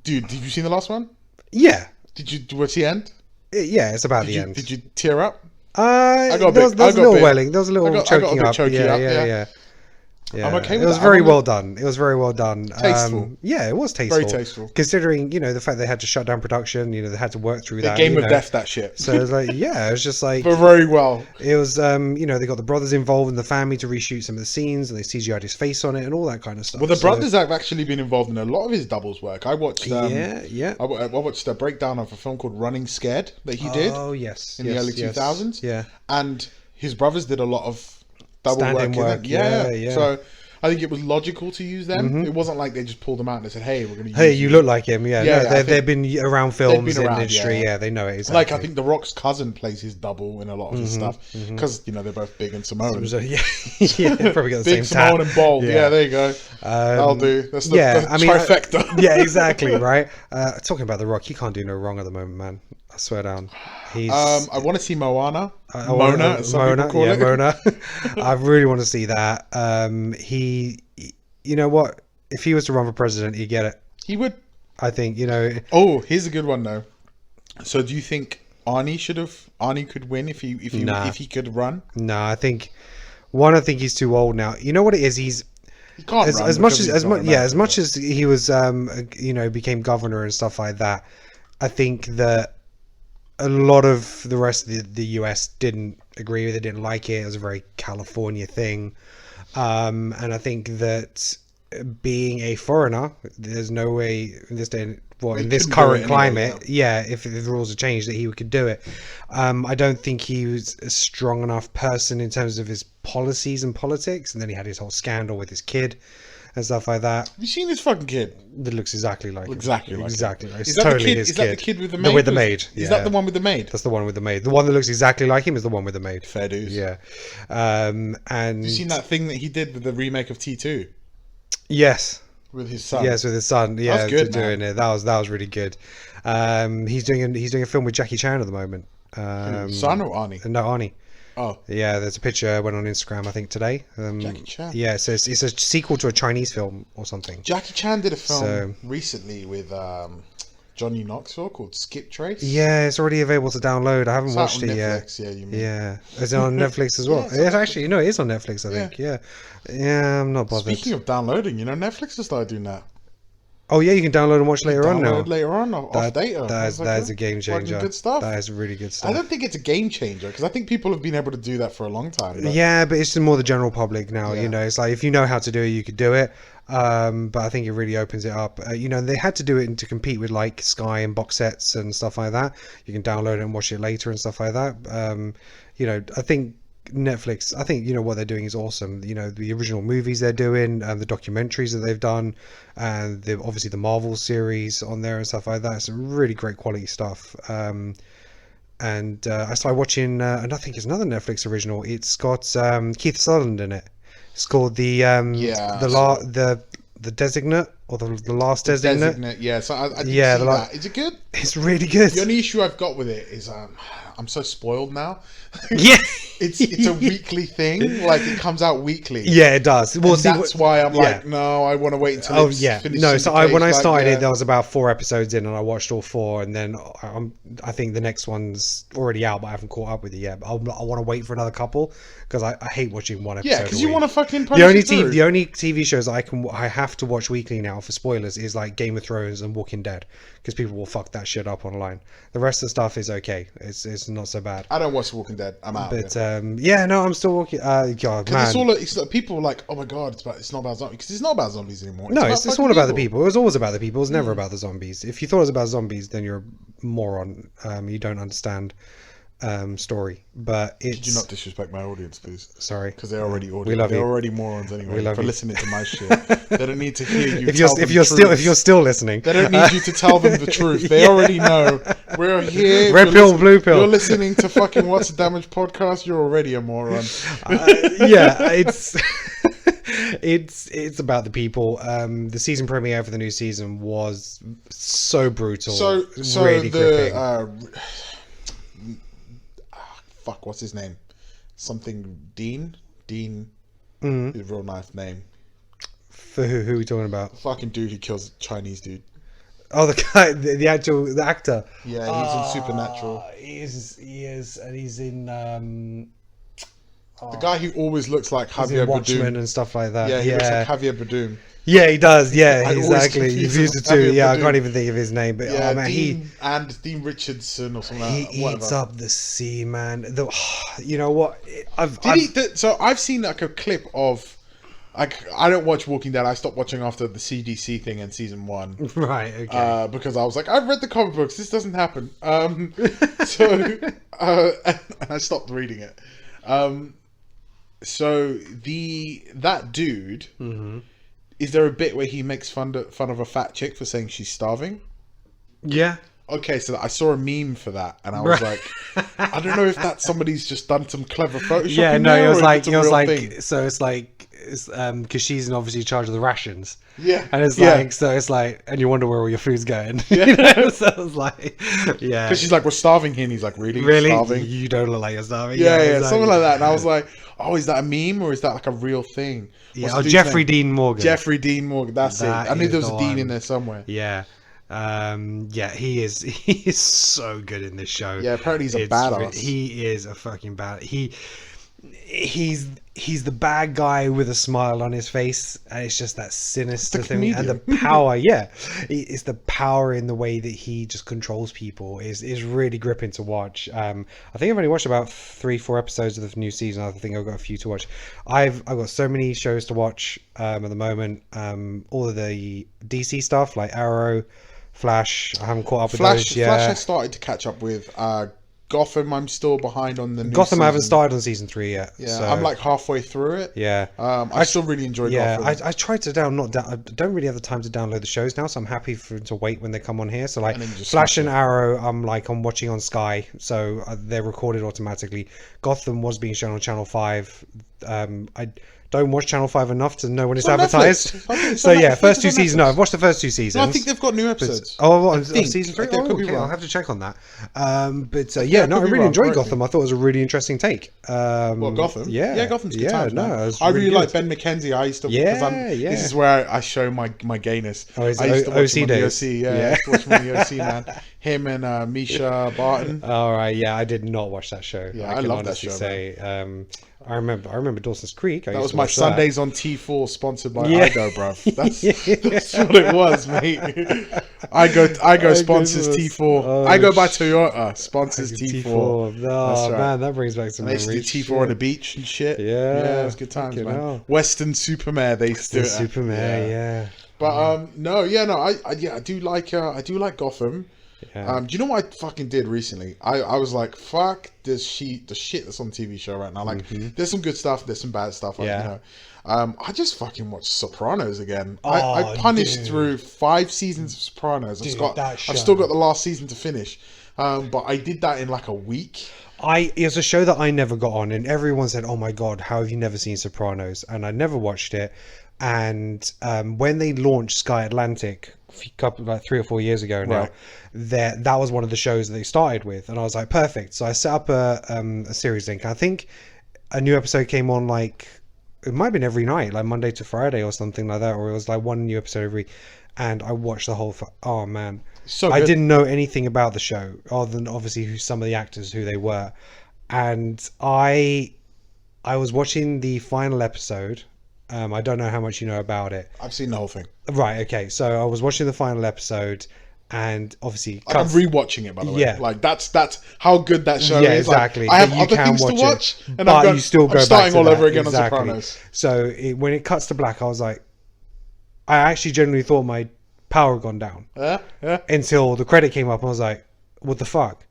Dude, did you see the last one? Yeah. Did you watch the end? Yeah, it's about the end. Did you tear up? There was a little welling. There was a little choking up. Yeah. I'm okay with that. It was very well done. It was very well done. Tasteful. Yeah, it was tasteful. Very tasteful. Considering, the fact they had to shut down production, they had to work through that. Game of death, that shit. So it was like, yeah, it was just like... But very well. It was, they got the brothers involved in the family to reshoot some of the scenes, and they CGI'd his face on it and all that kind of stuff. Well, the brothers have actually been involved in a lot of his doubles work. I watched... I watched a breakdown of a film called Running Scared that he did. Oh, yes. In the early 2000s. Yeah. And his brothers did a lot of double Stand-in work. Yeah. So... I think it was logical to use them. It wasn't like they just pulled them out and they said, "Hey, we're going to use." Hey, you look like him. Yeah, they've been around films in the industry. Yeah, they know it. Exactly. Like I think The Rock's cousin plays his double in a lot of his stuff because they're both big and Samoan. Yeah, probably got the big same Samoan and bald. Yeah, there you go. That'll do. That's the trifecta. Yeah, exactly. Right. Talking about The Rock, he can't do no wrong at the moment, man. I swear down. He's. I want to see Moana. Mona. Mona. I really want to see that. You know what? If he was to run for president, he'd get it. He would. I think. Oh, here's a good one though. So, do you think Arnie could win if he could run? No, I think he's too old now. You know what it is? He can't run as much as he was became governor and stuff like that. I think that a lot of the rest of the US didn't agree with it, didn't like it. It was a very California thing. And I think that being a foreigner, there's no way in this day, in this current climate, if the rules are changed, that he could do it. I don't think he was a strong enough person in terms of his policies and politics. And then he had his whole scandal with his kid and stuff like that. Have you seen this fucking kid? That looks exactly like him. Exactly. Is that totally the kid? his Is that the kid with the maid? With the maid. Is that the one with the maid? That's the one with the maid. The one that looks exactly like him is the one with the maid. Fair dues. Yeah. And have you seen that thing that he did with the remake of T2? Yes. With his son. Yes, with his son. Yeah, that's good, doing it. That was really good. He's doing a film with Jackie Chan at the moment. Son or Arnie? No, Arnie. Oh. Yeah, there's a picture went on Instagram I think today. Jackie Chan. Yeah, so it's a sequel to a Chinese film or something. Jackie Chan did a film recently with Johnny Knoxville called Skip Trace. Yeah, it's already available to download. I haven't watched it yet. Yeah, is it on Netflix as well? It's actually, it is on Netflix, I think. Yeah, I'm not bothered. Speaking of downloading, Netflix has started doing that. Oh yeah, you can download and watch later on now. Later on, off data. That is a game changer. Good stuff. That is really good stuff. I don't think it's a game changer because I think people have been able to do that for a long time. But... Yeah, but it's more the general public now. It's like if you know how to do it, you could do it. But I think it really opens it up. They had to do it to compete with like Sky and box sets and stuff like that. You can download it and watch it later and stuff like that. I think Netflix, what they're doing is awesome. The original movies they're doing and the documentaries that they've done, and obviously the Marvel series on there and stuff like that. It's some really great quality stuff. And I started watching, and I think it's another Netflix original. It's got Keith Sutherland in it. It's called the Designate. or the last designate. Yeah, so I didn't Yeah, see that. Is it good? It's really good. The only issue I've got with it is I'm so spoiled now. Yeah. It's a weekly thing. Like, it comes out weekly. Yeah, it does. Well, And that's why I'm like, no, I want to wait until it's finished. No, so when I started it, there was about 4 episodes in, and I watched all 4, and then I think the next one's already out, but I haven't caught up with it yet. But I want to wait for another couple, because I hate watching one episode. Yeah, because you want to fucking punch the only TV shows I have to watch weekly now for spoilers is like Game of Thrones and Walking Dead, because people will fuck that shit up online. The rest of the stuff is okay. It's not so bad. I don't watch Walking Dead. I'm out. But yeah, no, I'm still walking. God, man. It's like, people are like, oh my god, it's not about zombies, because it's not about zombies anymore. It's all about the people. It was always about the people. It was never about the zombies. If you thought it was about zombies, then you're a moron. You don't understand story. But it's... Could you not disrespect my audience, please? Sorry, because they're already they're already morons anyway. We love for you. listening to my shit. They don't need to hear you. If you're still listening, they don't need you to tell them the truth. They already know. We're here. Red pill, blue pill. You're listening to fucking What's the Damage podcast. You're already a moron. Yeah, it's about the people. The season premiere for the new season was so brutal. So really gripping. Fuck, what's his name? Something Dean. Mm-hmm. His real life name. For who are we talking about? Fucking dude who kills a Chinese dude. Oh, the guy, the actor. Yeah, he's in Supernatural. He is, and he's in the guy who always looks like he's Javier in Watchmen Bardem and stuff like that. Yeah, he looks like Javier Bardem. Yeah, he does. Yeah, I always exactly. confuse You've used him it with too. Javier Yeah, I Bardem. can't even think of his name, but Yeah, oh man, Dean Richardson or something. he Like that. eats up the sea, man. You know what? So I've seen like a clip of, like, I don't watch Walking Dead. I stopped watching after the CDC thing in season 1. Right. Okay. Because I was like, I've read the comic books. This doesn't happen. And I stopped reading it. So that dude. Mm-hmm. Is there a bit where he makes fun of a fat chick for saying she's starving? Yeah. Okay, so I saw a meme for that, and I was like, I don't know if that somebody's just done some clever Photoshop. Yeah, no, there, it was like, thing. so it's like, because she's obviously in charge of the rations. Yeah, and it's like, so it's like, and you wonder where all your food's going. Yeah. You know? So it was like, yeah, because she's like, we're starving here, and he's like, really starving? You don't look like you're starving. Yeah, exactly. Something like that. And I was like, oh, is that a meme or is that like a real thing? Yeah, Jeffrey Dean Morgan. Jeffrey Dean Morgan. That's it. I knew there was a Dean in there somewhere. Yeah. Yeah, he is so good in this show. Yeah, apparently he's a badass. He is a fucking bad. He's the bad guy with a smile on his face, and it's just that sinister thing and the power. Yeah, it's the power in the way that he just controls people is really gripping to watch. I think I've only watched about 3-4 episodes of the new season. I think I've got a few to watch. I've got so many shows to watch at the moment. All of the DC stuff like Arrow, Flash. I haven't caught up with those yet. Flash I started to catch up with. Gotham, I'm still behind on the new Gotham. season. I haven't started on season 3 yet. Yeah, so. I'm like halfway through it. Yeah, I still really enjoy Gotham. I tried to I don't really have the time to download the shows now, so I'm happy to wait when they come on here. So like Flash and Arrow, I'm watching on Sky, so they're recorded automatically. Gotham was being shown on Channel 5. I don't watch Channel 5 enough to know when it's advertised. So yeah, first 2 seasons. No, I've watched the first 2 seasons. No, I think they've got new episodes. On season 3? Okay, I'll have to check on that. I really enjoyed Gotham. I thought it was a really interesting take. Gotham? Yeah, Gotham's good times, man. I really like Ben McKenzie. I used to, this is where I show my gayness. I used to watch him on the OC. I used to watch him on the OC, man. Him and Misha Barton. All right, yeah, I did not watch that show. Yeah, I love that show. I remember Dawson's Creek. That was my Sundays on T4, sponsored by Igo, bruv. That's what it was, mate. Igo sponsors T4. I go by Toyota sponsors T4. Oh man, that brings back some memories. They used to do T4 on the beach and shit. Yeah, it was good times, man. Western Supermare, they used to do it. Supermare, yeah. But I do like Gotham. Yeah. Do you know what I fucking did recently? I was like, fuck the shit that's on TV show right now. Like, there's some good stuff, there's some bad stuff. I just fucking watched Sopranos again. I punished through 5 seasons of Sopranos. I've still got the last season to finish. But I did that in like a week. It's a show that I never got on, and everyone said, "Oh my god, how have you never seen Sopranos?" And I never watched it. And when they launched Sky Atlantic couple like 3 or 4 years ago now, Right. that was one of the shows that they started with, and I was like, perfect. So I set up a series link. I think a new episode came on like, it might have been every night, like Monday to Friday or something like that, or it was like one new episode every, and I watched the whole. Oh man, So I good. didn't know anything about the show other than obviously some of the actors who they were, and I was watching the final episode. I don't know how much you know about it. I've seen the whole thing. Right. Okay. So I was watching the final episode, and obviously, I'm rewatching it, by the way. Yeah. Like that's how good that show yeah, is. exactly. Like, I have But you other can things to watch watch, it, and but you still go I'm back starting to all that. over again Exactly. on Sopranos. So when it cuts to black, I was like, I actually genuinely thought my power had gone down Yeah. until the credit came up, and I was like, what the fuck?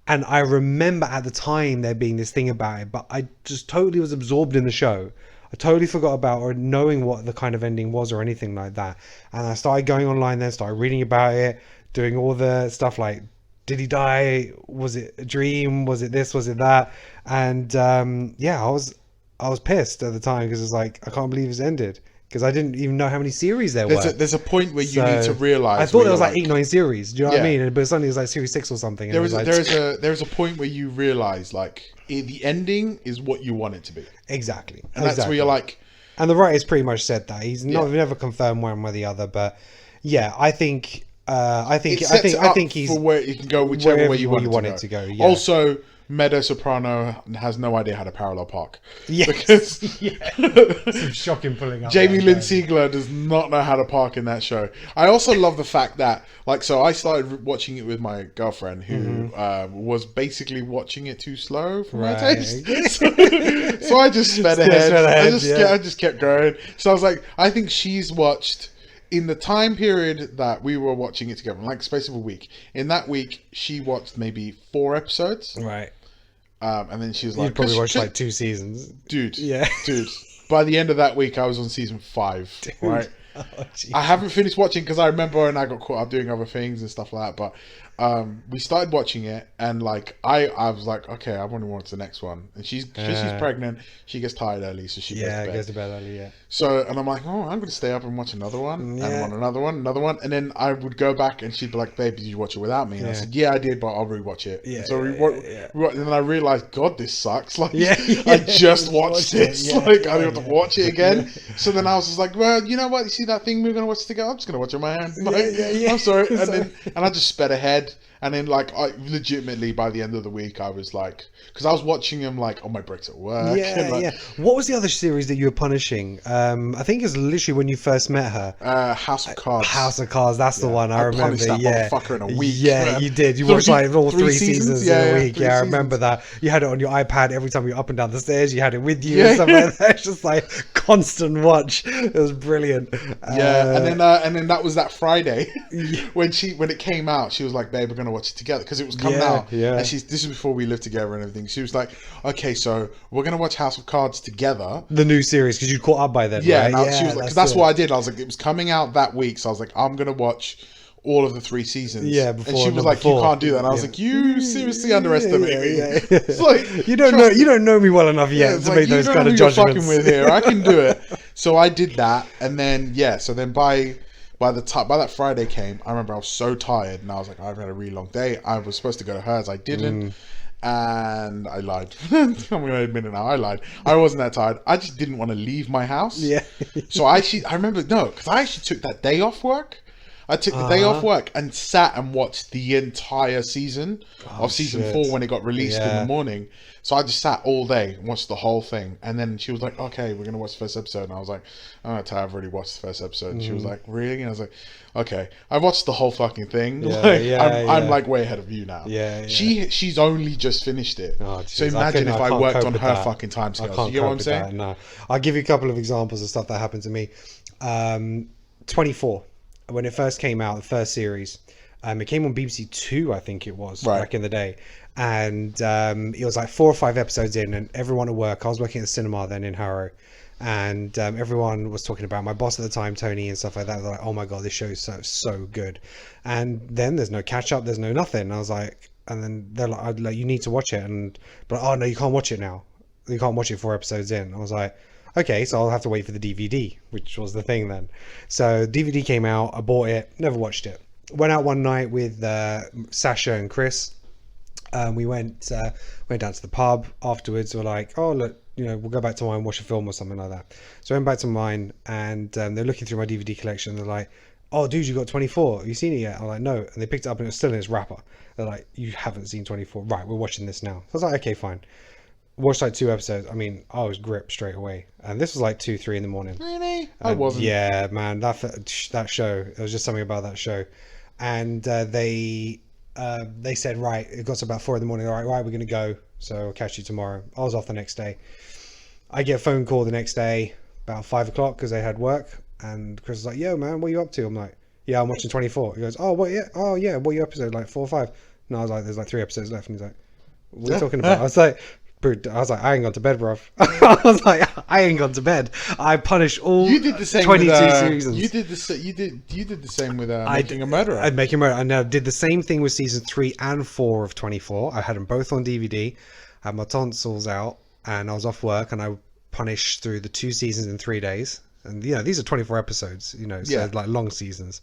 And I remember at the time there being this thing about it, but I just totally was absorbed in the show. I totally forgot about or knowing what the kind of ending was or anything like that. And I started going online then, started reading about it, doing all the stuff like, did he die? Was it a dream? Was it this? Was it that? And yeah, I was pissed at the time because it's like, I can't believe it's ended. Because I didn't even know how many series there were. There's a point where you need to realize. I thought there was where like you're 8, 9 series. Do you know what I Yeah. mean? But suddenly it was like series 6 or something. And There it is was like, there's a point where you realize like the ending is what you want it to be, exactly. and that's where you're like, And the writers pretty much said that. He's Yeah. never confirmed one way or the other, but yeah, I think it sets it I up think he's for where you can go whichever wherever way you you want it to go. yeah. Also, Meadow Soprano has no idea how to parallel park. Yes. Because some shocking pulling up. Jamie there, Lynn guys. Sigler does not know how to park in that show. I also love the fact that, like, so I started watching it with my girlfriend who was basically watching it too slow for my Right. taste. So I just sped ahead. I just kept going. So I was like, I think she's watched in the time period that we were watching it together, like space of a week. In that week, she watched maybe 4 episodes, Right. and then she was like, You probably watched 'cause- like 2 seasons. dude, Yeah. dude. By the end of that week, I was on season 5, right? Oh, geez. I haven't finished watching because I remember and I got caught up doing other things and stuff like that. But we started watching it, and like I was like, okay, I want to watch the next one. And she's pregnant. She gets tired early, so she Goes to bed early, yeah. So, and I'm like, oh, I'm going to stay up and watch another one, Yeah. and another one, and then I would go back, and she'd be like, babe, did you watch it without me? And I Yeah. said, yeah, I did, but I'll rewatch it. Yeah, And so yeah. and then I realized, God, this sucks. Like, Yeah, I yeah. just watched Watch it, this. yeah. Like, I have to Yeah. watch it again. So then I was just like, well, you know what? You see that thing we're going to watch together? I'm just going to watch it on my hand. Like, yeah. I'm sorry. And Sorry. then I just sped ahead. And then, like, I legitimately by the end of the week, I was like, because I was watching him like on my breaks at work. Yeah, and, like, yeah. What was the other series that you were punishing? I think it's literally when you first met her. House of Cards. House of Cards, that's the one I remember. punished that Yeah, motherfucker in a week. Yeah, man. you did. You watched like all 3 three seasons Yeah, in a yeah, week. 3 Yeah, I seasons. remember that. You had it on your iPad every time you were up and down the stairs. You had it with you Yeah, and stuff yeah. like that. It's just like constant watch. It was brilliant. Yeah, and then that was that Friday when it came out. She was like, "Babe, we're gonna watch it together," because it was coming Yeah, out. yeah. And this is before we lived together and everything. She was like, "Okay, so we're gonna watch House of Cards together." The new series because you caught up by then. Yeah, right? and she was like, because that's it. what I did. I was like, it was coming out that week, so I was like, I'm gonna watch all of the 3 seasons. Yeah, and before she was number like, 4. you can't do that. And I was Yeah. like, you seriously underestimate me. Yeah. It's like, You don't know me well enough yet it's to like, make you those don't kind know of who you're judgments. fucking with here. I can do it. So I did that, and then so then by that Friday came, I remember I was so tired, and I was like, I've had a really long day. I was supposed to go to hers, I didn't, and I lied. I'm gonna admit it now. I lied. I wasn't that tired. I just didn't want to leave my house. Yeah. So I remember because I actually took that day off work. I took the day off work and sat and watched the entire season of season shit. 4 when it got released in Yeah. the morning. So I just sat all day and watched the whole thing. And then she was like, okay, we're going to watch the first episode. And I was like, I'm not tired. I've already watched the first episode. And she was like, really? And I was like, okay. I watched the whole fucking thing. Yeah, Like, yeah, I'm yeah. like way ahead of you now. Yeah, yeah. She's only just finished it. Oh, so jeez, imagine if I can't worked cope on with her that. fucking time I scales. can't You get what cope I'm with saying? that, no. I'll give you a couple of examples of stuff that happened to me. 24, when it first came out, the first series, it came on BBC 2, I think it was, Right. back in the day. And it was like 4 or 5 episodes in, and everyone at work, I was working at the cinema then in Harrow, and everyone was talking about, my boss at the time, Tony, and stuff like that. They're like, oh my God, this show is so good. And then there's no catch up, there's no nothing. And I was like, and then they're like, you need to watch it. But oh no, you can't watch it now. You can't watch it 4 episodes in. I was like, Okay, so I'll have to wait for the DVD, which was the thing then. So DVD came out, I bought it, never watched it. Went out one night with Sasha and Chris. We went down to the pub afterwards. We're like, oh look, we'll go back to mine, watch a film or something like that. So I went back to mine, and they're looking through my DVD collection. They're like, oh dude, you got 24. Have you seen it yet? I'm like, no. And they picked it up and it was still in its wrapper. They're like, you haven't seen 24. Right, we're watching this now. So I was like, okay, fine. Watched like 2 episodes. I mean, I was gripped straight away. And this was like 2, 3 in the morning. Really? I wasn't. Yeah, man, that show. There was just something about that show. And they said, right, it got to about 4 in the morning. All right, we're going to go. So I'll catch you tomorrow. I was off the next day. I get a phone call the next day about 5 o'clock because they had work. And Chris was like, yo, man, what are you up to? I'm like, yeah, I'm watching 24. He goes, oh, what? Yeah. Oh, yeah. What are you episode? Like 4 or 5? No, I was like, there's like 3 episodes left. And he's like, what are you talking about? I was like, I ain't gone to bed, bruv. I was like, I ain't gone to bed. I punished all You did the same 22 with, seasons. You did the same with Making a Murderer. I'd Making a Murderer. I now did the same thing with season 3 and 4 of 24. I had them both on DVD. I had my tonsils out, and I was off work, and I punished through the 2 seasons in 3 days. And these are 24 episodes. So like long seasons.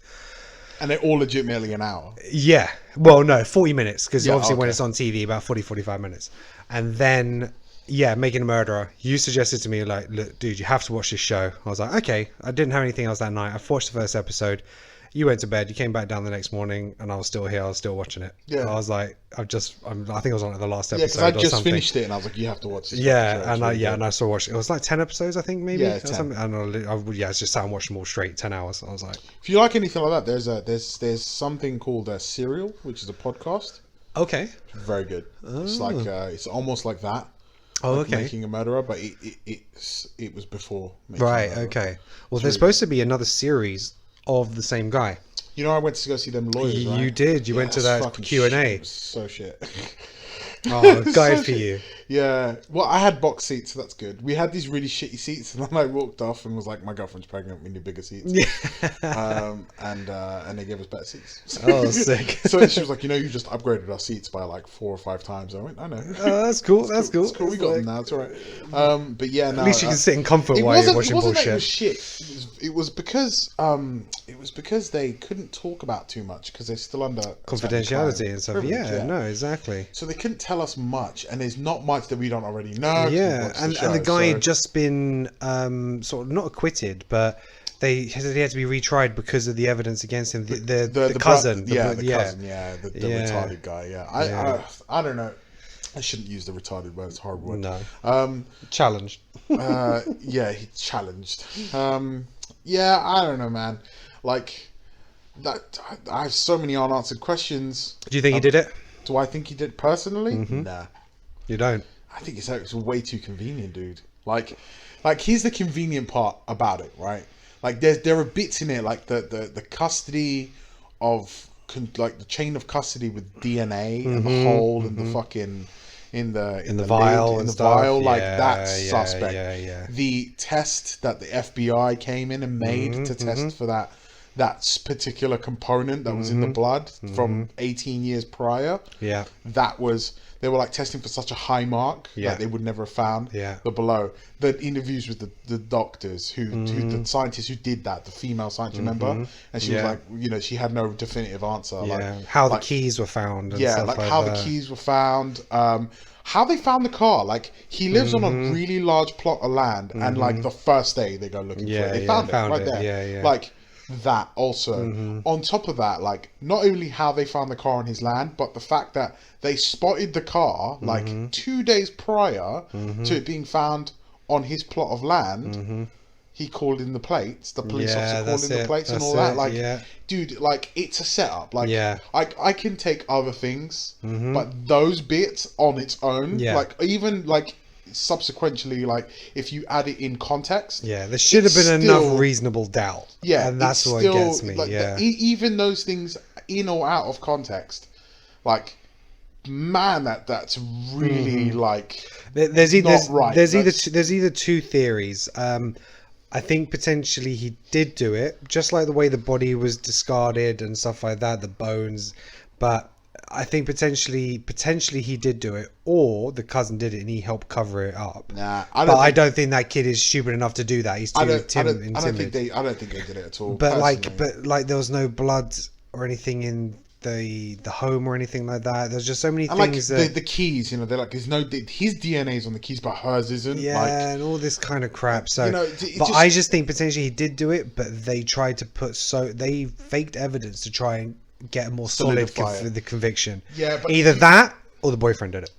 And they're all legitimately an hour. Yeah. Well, no, 40 minutes. Because obviously when okay. it's on TV, about 45 minutes. And then, Making a Murderer. You suggested to me, like, look, dude, you have to watch this show. I was like, okay. I didn't have anything else that night. I watched the first episode. You went to bed. You came back down the next morning, and I was still here. I was still watching it. Yeah. I was like, I think I was on the last episode. Yeah, because I just finished it, and I was like, you have to watch this. Yeah, and I still watched it. It was like 10 episodes, I think, maybe. Yeah, or 10. something. And I just sat and watched them all straight, 10 hours. I was like, if you like anything like that, there's something called Serial, which is a podcast. okay. Very good. It's like it's almost like that. Oh, like okay. Making a Murderer, but it was before. Right. Okay. Well, there's supposed to be another series of the same guy. I went to go see them lawyers. Right? You did. You went to that Q&A. So shit. Oh, guide for you. Yeah. Well, I had box seats, so that's good. We had these really shitty seats, and then I walked off and was like, "My girlfriend's pregnant. We need bigger seats." Yeah. And they gave us better seats. Oh, sick. So she was like, "You just upgraded our seats by like 4 or 5 times." I went, "I know." Oh, that's cool. That's cool. That's cool. We got them now. It's all right. But yeah, no, at least you can sit in comfort while you're watching bullshit. It was shit. It was because they couldn't talk about too much because they're still under confidentiality and stuff. Yeah, no, exactly. So they couldn't tell us much, and there's not much that we don't already know. Yeah, and the guy had just been sort of not acquitted, but they had to be retried because of the evidence against him. The cousin, the retarded guy. Yeah, I don't know. I shouldn't use the retarded word. It's a horrible word. No. Challenged. Yeah, he challenged. Yeah, I don't know, man. Like that, I have so many unanswered questions. Do you think he did it? Do I think he did personally? Mm-hmm. Nah. You don't? I think it's way too convenient, dude. Like here's the convenient part about it, right? Like there are bits in it, like the custody of like the chain of custody with DNA and the hole and the fucking in the vial lid, and the stuff. vial, like Yeah, that's yeah, suspect. yeah. The test that the FBI came in and made to test for that particular component that was in the blood from 18 years prior. Yeah. They were like testing for such a high mark that they would never have found the below. The interviews with the doctors the scientists who did that, the female scientist, remember? And she was like, she had no definitive answer. Yeah. Like How the keys were found. And stuff like how that. the keys were found. How they found the car. Like he lives on a really large plot of land, and like the first day they go looking for it, they found it right there. Yeah. Like that also. On top of that, like not only how they found the car on his land, but the fact that they spotted the car like 2 days prior to it being found on his plot of land. He called in the plates. The police officer called in the plates and all that. Like, dude, like it's a setup. Like, I can take other things, but those bits on its own, like even like subsequently, like if you add it in context, there should have been enough reasonable doubt. And that's what gets me. Like, even those things in or out of context, like. Man, that's really like there's either two theories. I think potentially he did do it, just like the way the body was discarded and stuff like that, the bones. But I think potentially he did do it, or the cousin did it and he helped cover it up. Nah, I don't think that kid is stupid enough to do that. He's too I don't timid. think they did it at all. But personally. there was no blood or anything in the home or anything like that. There's just so many And things like the keys, you know, they're like, there's no, his DNA's on the keys, but hers isn't. Yeah, like, and all this kind of crap. So, you know, I just think potentially he did do it, but they tried to they faked evidence to try and get a more solid the conviction. Yeah, but either that or the boyfriend did it.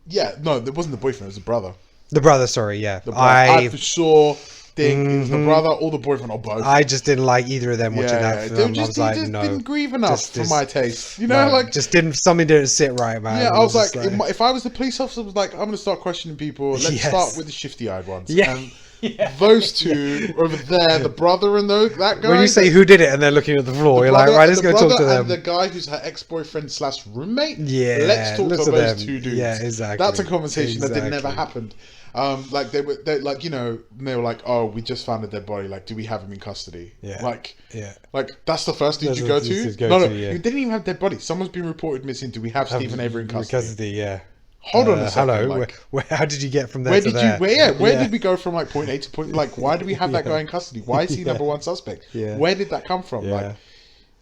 Yeah, no, it wasn't the boyfriend, it was the brother. The brother, sorry, yeah. The brother. I for sure think it was the brother or the boyfriend or both. I just didn't like either of them watching that film. I was like, no, didn't grieve enough for my taste. You know, no, like something didn't sit right, man. Yeah, I was like, if I was the police officer, I was like, I'm going to start questioning people. Let's start with the shifty-eyed ones. Yeah. And those two over there, the brother and that guy. When you say who did it and they're looking at the floor, you're like, right, let's go talk to them. And the guy who's her ex-boyfriend / roommate. Yeah, let's talk to those two dudes. Yeah, exactly. That's a conversation that never happened. Like they like, you know, they were like, oh, we just found a dead body. Like, do we have him in custody? Yeah. Like that's the first dude you go to. No, you didn't even have dead body. Someone's been reported missing. Do we have Stephen Avery in custody? Yeah. Hold on a second. Hello. Like, how did you get from there to there? Where did we go from like point A to point? Like, why do we have that guy in custody? Why is he number one suspect? Yeah. Where did that come from? Like,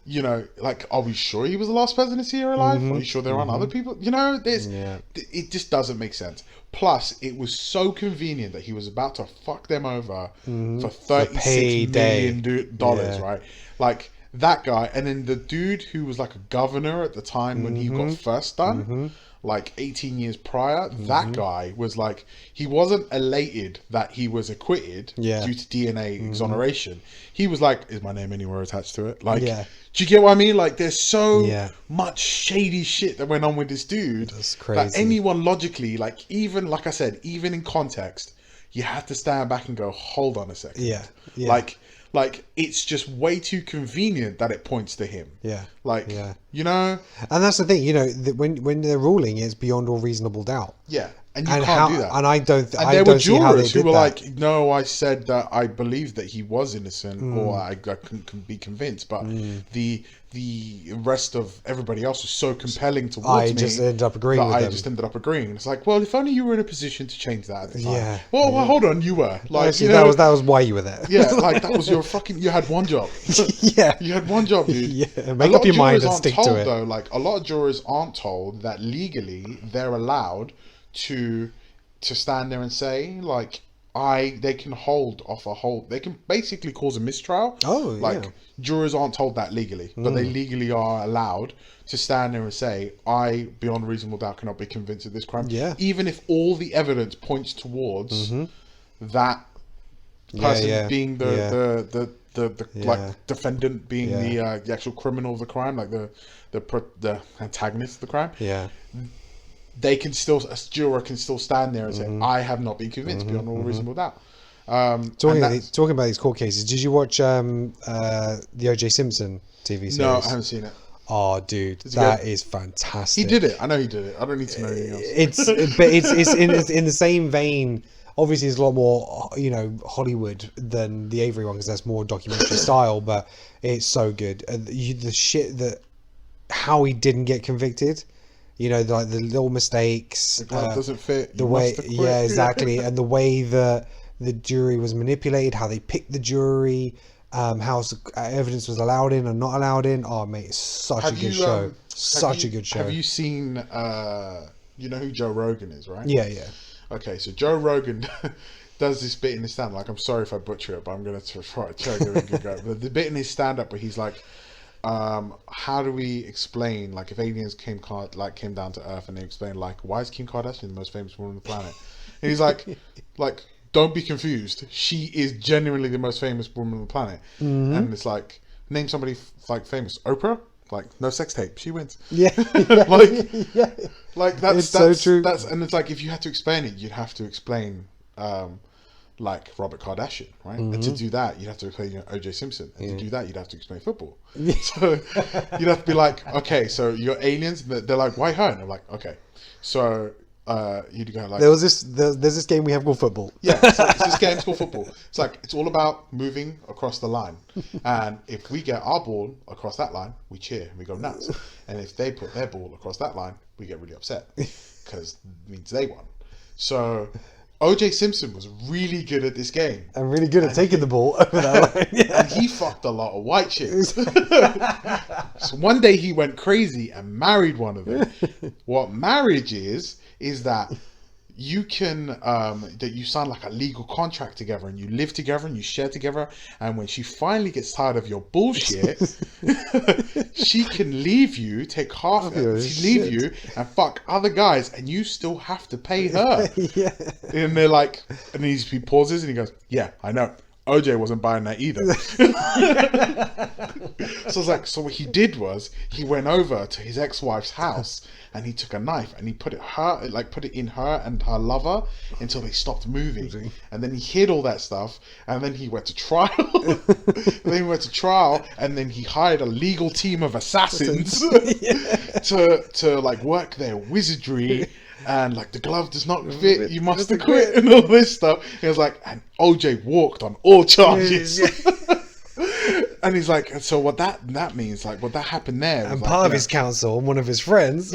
you know, like, are we sure he was the last person to see her alive? Are you sure there aren't other people? You know, it just doesn't make sense. Plus, it was so convenient that he was about to fuck them over for $36 million, right? Like, that guy, and then the dude who was like a governor at the time when he got first done, like 18 years prior, that guy was like, he wasn't elated that he was acquitted due to DNA exoneration. He was like, is my name anywhere attached to it? Like, do you get what I mean? Like, there's so much shady shit that went on with this dude. That's crazy. That anyone logically, like, even, like I said, even in context, you have to stand back and go, hold on a second. Yeah. Like, it's just way too convenient that it points to him. Yeah. Like, you know? And that's the thing, you know, when they're ruling, it's beyond all reasonable doubt. Yeah. And you can't do that. And I don't there were see how they jurors who did were that. like, no, I said that I believed that he was innocent or I couldn't be convinced. But the rest of everybody else was so compelling towards me. I just ended up agreeing with them. I just ended up agreeing. It's like, well, if only you were in a position to change that at the time. Yeah. Well, hold on, you were. Like, Actually, you know, that was why you were there. Yeah, like that was your fucking. You had one job. Yeah. You had one job, dude. Yeah. Make up your mind and stick to it. Though, like a lot of jurors aren't told that legally they're allowed to stand there and say, like, they can they can basically cause a mistrial. Oh, like yeah. Jurors aren't told that legally, but they legally are allowed to stand there and say, I, beyond reasonable doubt, cannot be convinced of this crime. Yeah. Even if all the evidence points towards that person being the like defendant being the actual criminal of the crime, like the antagonist of the crime. Yeah. A juror can still stand there and say, I have not been convinced beyond all reasonable doubt. Talking about these court cases, did you watch the O.J. Simpson TV series? No, I haven't seen it. Oh, dude, that is fantastic. He did it. I know he did it. I don't need to know anything else. It's in the same vein. Obviously, it's a lot more, you know, Hollywood than the Avery one because that's more documentary style. But it's so good. The shit that how he didn't get convicted. You know, like the little mistakes. The glove doesn't fit. The way, exactly, and the way that the jury was manipulated, how they picked the jury, how evidence was allowed in and not allowed in. Oh, mate, it's such a good show. Such a good show. Have you seen? You know who Joe Rogan is, right? Yeah, yeah. Okay, so Joe Rogan does this bit in his stand. Like, I'm sorry if I butcher it, but I'm gonna try to give it a good go. But the bit in his stand up where he's like, how do we explain, like, if aliens came down to Earth and they explain, like, why is Kim Kardashian the most famous woman on the planet? And he's like, don't be confused. She is genuinely the most famous woman on the planet. And it's like, name somebody like famous. Oprah? Like, no sex tape. She wins. Yeah. like that's so true. And it's like, if you had to explain it, you'd have to explain like Robert Kardashian, right? And to do that, you'd have to explain O.J. Simpson. And to do that, you'd have to explain football. So you'd have to be like, okay, so you're aliens. They're like, why her? And I'm like, okay, so he'd go like, there's this game we have called football. yeah, it's this game called football. It's like, it's all about moving across the line. And if we get our ball across that line, we cheer and we go nuts. And if they put their ball across that line, we get really upset because it means they won. So OJ Simpson was really good at this game. And really good at taking the ball over that line. Yeah. And he fucked a lot of white chicks. So one day he went crazy and married one of them. What marriage is that you can that you sign like a legal contract together and you live together and you share together, and when she finally gets tired of your bullshit, she can leave you, take half of it, she leave you and fuck other guys, and you still have to pay her. Yeah. And they're like, and he pauses and he goes, yeah, I know, OJ wasn't buying that either. So it's like, so what he did was he went over to his ex-wife's house and he took a knife and he put it in her and her lover until they stopped moving. And then he hid all that stuff, and then he went to trial. And then he hired a legal team of assassins to like work their wizardry. And like, the glove does not fit, you must acquit, and all this stuff. He was like, and OJ walked on all charges. And he's like, and so what that means, like, what that happened there was, And like, part of his counsel, one of his friends,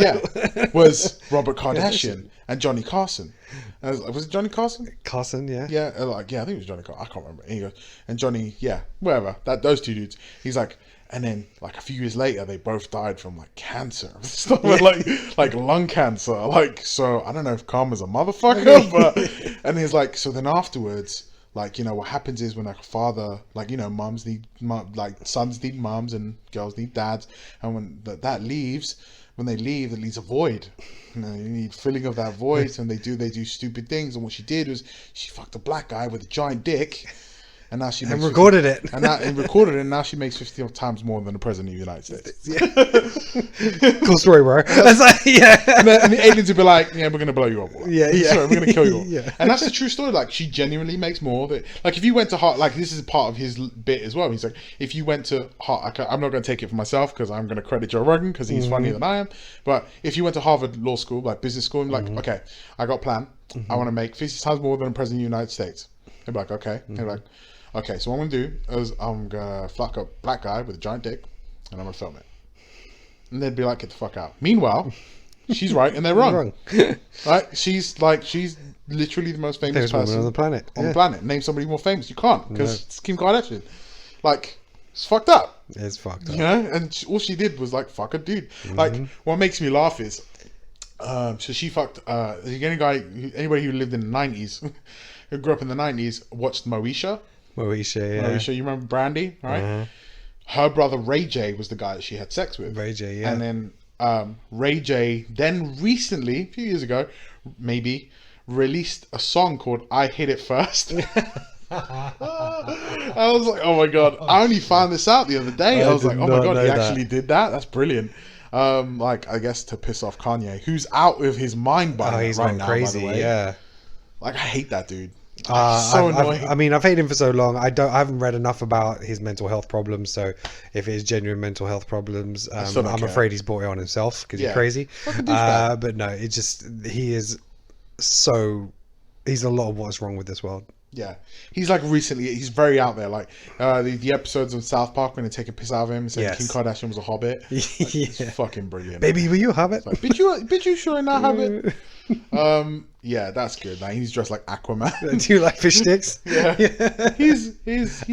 was Robert Kardashian and Johnny Carson. Was it Johnny Carson? Carson, yeah. Yeah, I think it was Johnny Carson. I can't remember. And he goes, and Johnny, whatever. Those two dudes. He's like, and then like a few years later, they both died from like cancer, stuff like lung cancer. Like, so I don't know if karma's a motherfucker, but and he's like, so then afterwards, like, you know, what happens is when like a father, like, you know, sons need mums and girls need dads, and when when they leave, it leaves a void. You know, you need filling of that void, and they do stupid things. And what she did was she fucked a black guy with a giant dick. And now she recorded it. And recorded it, and now she makes 50 times more than the president of the United States. Yeah. Cool story, bro. That's like, yeah. And the aliens would be like, yeah, we're going to blow you up. Yeah. Sorry, we're going to kill you all. Yeah. And that's a true story. Like, she genuinely makes more. Like, if you went to Hart, like, this is part of his bit as well. He's like, if you went to Hart, I'm not going to take it for myself because I'm going to credit Joe Rogan because he's funnier than I am. But if you went to Harvard Law School, like business school, I'm like, okay, I got a plan. I want to make 50 times more than the president of the United States. They'd be like, okay. They'd be like, okay, so what I'm going to do is I'm going to fuck a black guy with a giant dick, and I'm going to film it. And they'd be like, get the fuck out. Meanwhile, she's right and they're wrong. Right? She's literally the most famous person on the planet. On the planet. Name somebody more famous. You can't, because it's Kim Kardashian. Like, it's fucked up. It's fucked up. You know? And all she did was like, fuck a dude. Like, what makes me laugh is, so she fucked, anybody who lived in the 90s, who grew up in the 90s, watched Moesha. Moesha, you remember Brandy, right? Her brother Ray J was the guy that she had sex with. Ray J, yeah. And then Ray J then recently, a few years ago, maybe, released a song called I Hit It First. I was like, oh my god, I only found this out the other day. I was like, oh my god, he actually did that? That's brilliant. Like, I guess to piss off Kanye, who's out of his mind he's right gone now, crazy, by the way. yeah. Like, I hate that dude. So annoying. I've hated him for so long. I haven't read enough about his mental health problems. So if it is genuine mental health problems, I'm afraid he's brought it on himself because he's crazy. But no, he's a lot of what's wrong with this world. Yeah, he's like he's very out there. Like the episodes of South Park when they take a piss out of him and say Kim Kardashian was a hobbit. Like, it's fucking brilliant. Baby, were you a hobbit? Like, bitch, you sure not hobbit? Yeah, that's good. Like, he's dressed like Aquaman. Do you like fish sticks? Yeah. He's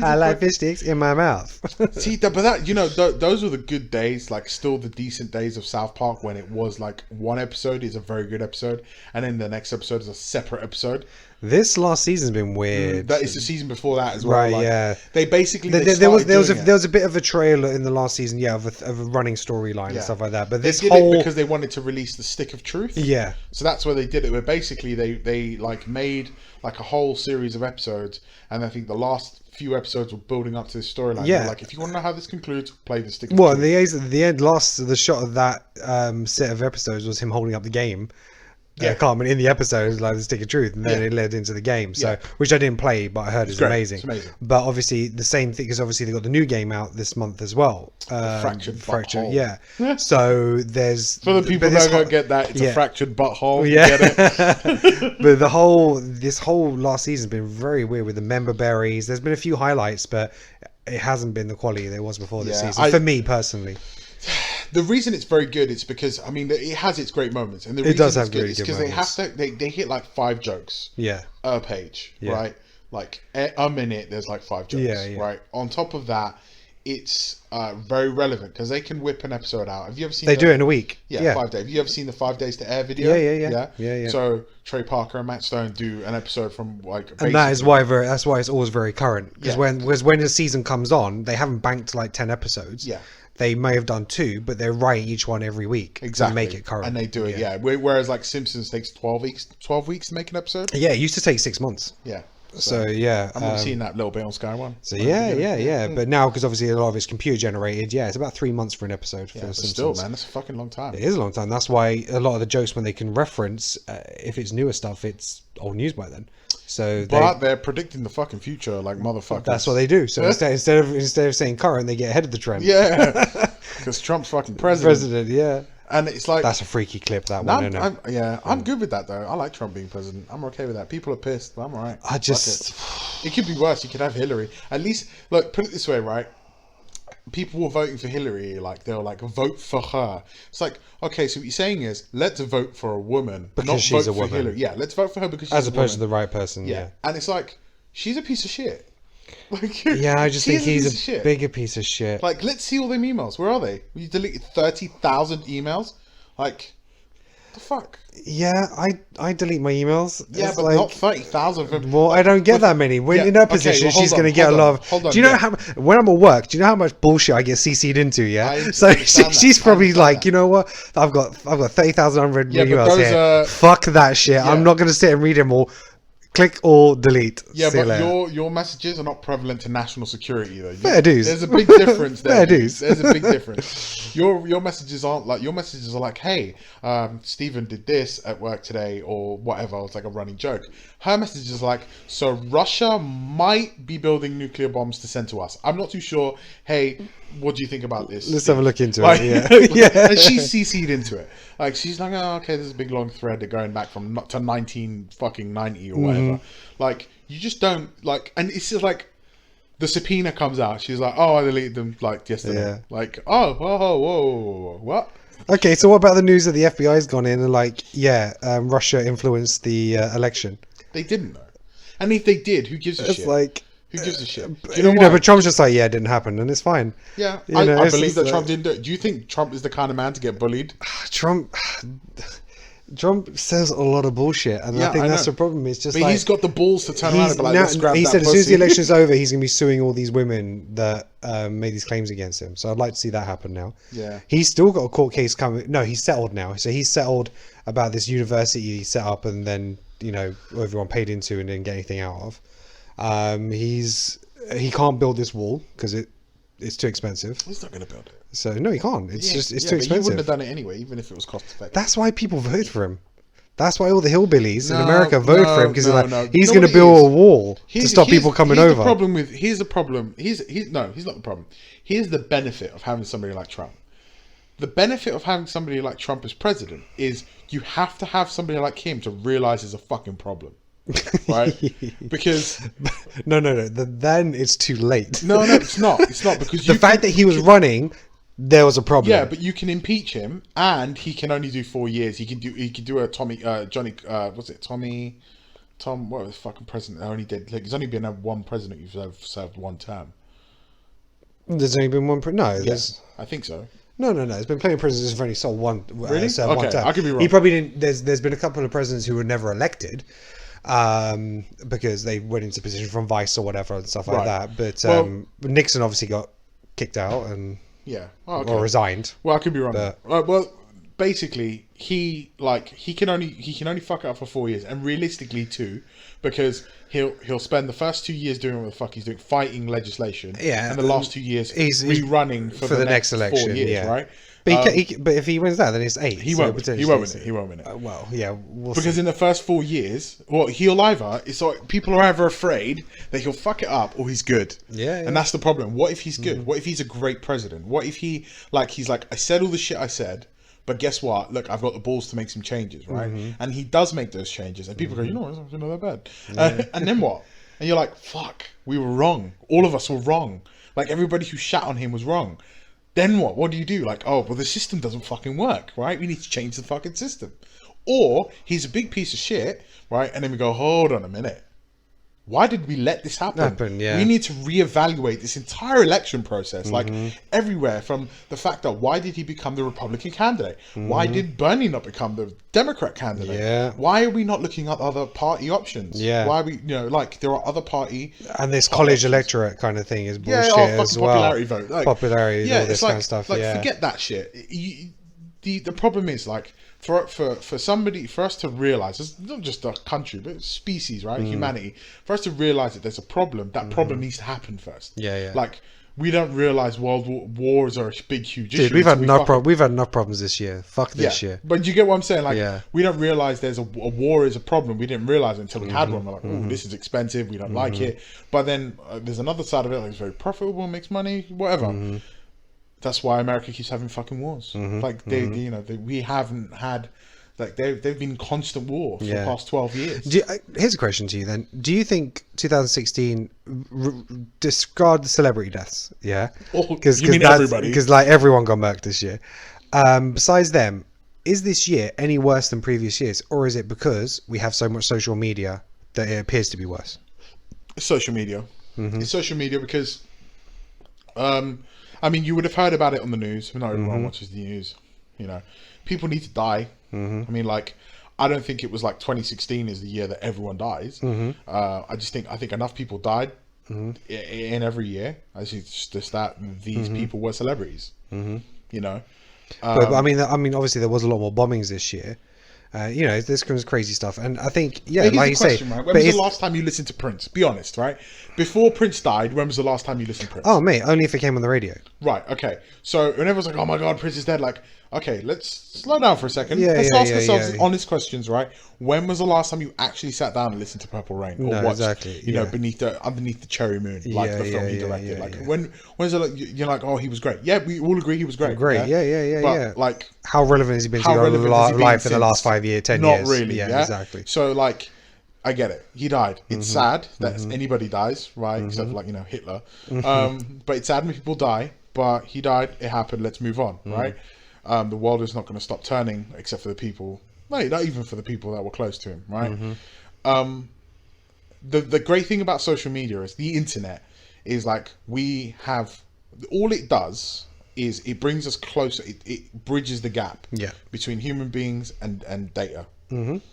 I like fish sticks in my mouth. See, but that, you know, those were the good days, like still the decent days of South Park, when it was like one episode is a very good episode, and then the next episode is a separate episode. This last season's been weird. That is the season before that as well. Right, like, yeah. They basically there was a bit of a trailer in the last season, of a running storyline and stuff like that. But this whole, it because they wanted to release the Stick of Truth. Yeah. So that's where they did it. Where basically they like made like a whole series of episodes, and I think the last few episodes were building up to this storyline. Yeah. Like, if you want to know how this concludes, play the Stick of Truth. Well, the end, the shot of that set of episodes was him holding up the game. Cartman in the episode, like the Stick of Truth, and then it led into the game. So, which I didn't play, but I heard is amazing. It's amazing. But obviously, the same thing, because obviously they got the new game out this month as well. Fractured butthole. Yeah. So there's for the people that don't get that, it's a fractured butthole. Yeah. Get it? But this whole last season's been very weird with the member berries. There's been a few highlights, but it hasn't been the quality there was before this season. For me personally. The reason it's very good is because it has its great moments, and the reason it does it's have good really is good because moments. they hit like 5 jokes a page, right? Like a minute, there's like 5 jokes, right? On top of that, it's very relevant because they can whip an episode out. Have you ever seen? They do it in a week. 5 days. Have you ever seen the 5 Days to Air video? Yeah. So Trey Parker and Matt Stone do an episode from like, and that's why it's always very current, because when the season comes on, they haven't banked like 10 episodes. They may have done 2, but they're writing each one every week to make it current. And they do it, whereas like Simpsons takes 12 weeks to make an episode. Yeah, it used to take 6 months. Yeah. So I'm not seeing that little bit on Sky One. So but now, because obviously a lot of it's computer generated, it's about 3 months for an episode. Yeah, but still, man, that's a fucking long time. It is a long time. That's why a lot of the jokes, when they can reference, if it's newer stuff, it's old news by then. So they're predicting the fucking future like motherfuckers. That's what they do. So instead of saying current, they get ahead of the trend. Yeah, because Trump's fucking president. Yeah. And it's like, that's a freaky clip, that one, isn't it? I'm good with that though. I like Trump being president. I'm okay with that. People are pissed, but I'm alright. It could be worse. You could have Hillary. At least, look, put it this way, right? People were voting for Hillary, like they were like, vote for her. It's like, okay, so what you're saying is, let's vote for a woman, because not she's vote a woman. for Hillary. Yeah, let's vote for her because she's as a opposed woman. to the right person. Yeah, and it's like, she's a piece of shit. Like, I just think he's a bigger piece of shit. Like, let's see all them emails. Where are they? You deleted 30,000 emails. Like, the fuck? Yeah, I delete my emails. Yeah, but not 30,000. Well, I don't get that many. When in her position, she's going to get a lot of. Do you know how? When I'm at work, do you know how much bullshit I get CC'd into? Yeah. So she's probably like, you know what? I've got 30,000 unread emails here. Fuck that shit. I'm not going to sit and read them all. Click or delete. Yeah, but your messages are not prevalent to national security though. Fair dues. There's a big difference there. Fair dues. There's a big difference. Your messages aren't like, your messages are like, hey, Stephen did this at work today or whatever. It's like a running joke. Her message is like, so Russia might be building nuclear bombs to send to us. I'm not too sure. Hey, what do you think about this? Let's have a look into it. Yeah. And she's CC'd into it. Like, she's like, oh, okay, there's a big long thread going back from to 1990 or whatever. Like, you just don't like, and it's just like the subpoena comes out. She's like, oh, I deleted them like yesterday. Yeah. Like, whoa, what? Okay, so what about the news that the FBI's gone in and like, Russia influenced the election? They didn't though. And if they did, who gives a shit? It's like, who gives a shit? Do you know but Trump's just like, it didn't happen, and it's fine. Yeah, I believe that Trump didn't do it. Do you think Trump is the kind of man to get bullied? Trump says a lot of bullshit, and I think that's the problem. It's just he's got the balls to turn around and be like, let's grab that. He said as soon as the election's over, he's going to be suing all these women that made these claims against him. So I'd like to see that happen now. Yeah. He's still got a court case coming. No, he's settled now. So he's settled about this university he set up and then, everyone paid into and didn't get anything out of. He can't build this wall because it's too expensive. He's not going to build it. So no, he can't. It's too expensive. He wouldn't have done it anyway, even if it was cost effective. That's why people vote for him. That's why all the hillbillies in America vote for him, because they're like, he's going to build a wall to stop people coming over. Here's the problem. He's not the problem. Here's the benefit of having somebody like Trump. The benefit of having somebody like Trump as president is you have to have somebody like him to realize there's a fucking problem. Right? Because no, then it's too late. No, it's not. It's not, because the fact that he was running, there was a problem. Yeah, but you can impeach him, and he can only do 4 years. He can do a Tom, what was the fucking president? Only did like, he's only been one president who's served one term. There's only been one. I think so. No. There's been plenty of presidents who've only served one. Really? One term. I could be wrong. He probably didn't. There's been a couple of presidents who were never elected, because they went into position from vice or whatever and stuff like that. But Nixon obviously got kicked out and or resigned. Well, I could be wrong. Well, basically, he can only fuck it up for 4 years, and realistically 2, because he'll spend the first 2 years doing what the fuck he's doing, fighting legislation, and the last 2 years he's rerunning for the next election, 4 years, right? But, but if he wins that, then it's 8. He won't win it. He won't win it. Well, yeah, because in the first 4 years, he'll either people are either afraid that he'll fuck it up or he's good. Yeah. And that's the problem. What if he's good? What if he's a great president? What if he's like, I said all the shit I said, but guess what? Look, I've got the balls to make some changes, right? And he does make those changes, and people go, you know, it's not that bad. And then what? And you're like, fuck, we were wrong. All of us were wrong. Like, everybody who shat on him was wrong. Then what? What do you do? Like, oh, well, the system doesn't fucking work, right? We need to change the fucking system. Or he's a big piece of shit, right? And then we go, hold on a minute. Why did we let this happen? Yeah. We need to reevaluate this entire election process, like everywhere, from the fact that why did he become the Republican candidate? Why did Bernie not become the Democrat candidate? Yeah. Why are we not looking at other party options? Yeah. Why are we, like, there are other party... And this college electorate kind of thing is bullshit as well. Popularity vote. Like, popularity, all this kind of stuff. Like, forget that shit. The problem is, like, for us to realize, it's not just a country, but it's species, right? Humanity. For us to realize that there's a problem, that problem needs to happen first. Yeah. Like, we don't realize wars are a big, huge issue. Dude, we've had enough problems this year. Fuck this year. But you get what I'm saying? Like, we don't realize there's a war is a problem. We didn't realize it until we had one. We're like, oh, this is expensive. We don't like it. But then there's another side of it. Like, it's very profitable, makes money, whatever. That's why America keeps having fucking wars. Like, we haven't had, like, they've been in constant war for the past 12 years. Here's a question to you then. Do you think 2016, discard the celebrity deaths, yeah? Because everybody? Because, like, everyone got murked this year. Besides them, is this year any worse than previous years? Or is it because we have so much social media that it appears to be worse? It's social media. It's social media because... I mean, you would have heard about it on the news. Not everyone watches the news. You know, people need to die. I mean, like, I don't think it was like 2016 is the year that everyone dies. I think enough people died in every year. I think it's just that these people were celebrities. You know, but I mean, obviously there was a lot more bombings this year. You know, this comes crazy stuff, and I think, like you say, right? When was the last time you listened to Prince? Be honest, right? Before Prince died, when was the last time you listened to Prince? Oh, mate, only if it came on the radio. Right. Okay. So when everyone's like, "Oh my God, Prince is dead," like, okay, let's slow down for a second. Let's ask ourselves honest questions, right? When was the last time you actually sat down and listened to Purple Rain, or watched, you know, underneath the cherry moon, like the film he directed? Like, when's it? Like, you're like, oh, he was great. Yeah, we all agree he was great. Great. Yeah. But like, how relevant has he been to your life in the last 5 years, 10 years? Not really. Yeah, exactly. So, like, I get it. He died. It's sad that anybody dies, right? Except for, like, you know, Hitler. But it's sad when people die. But he died. It happened. Let's move on, right? The world is not going to stop turning, except for the people. No, not even for the people that were close to him, right? The great thing about social media is the internet is, like, we have, all it does is it brings us closer. It bridges the gap between human beings and data.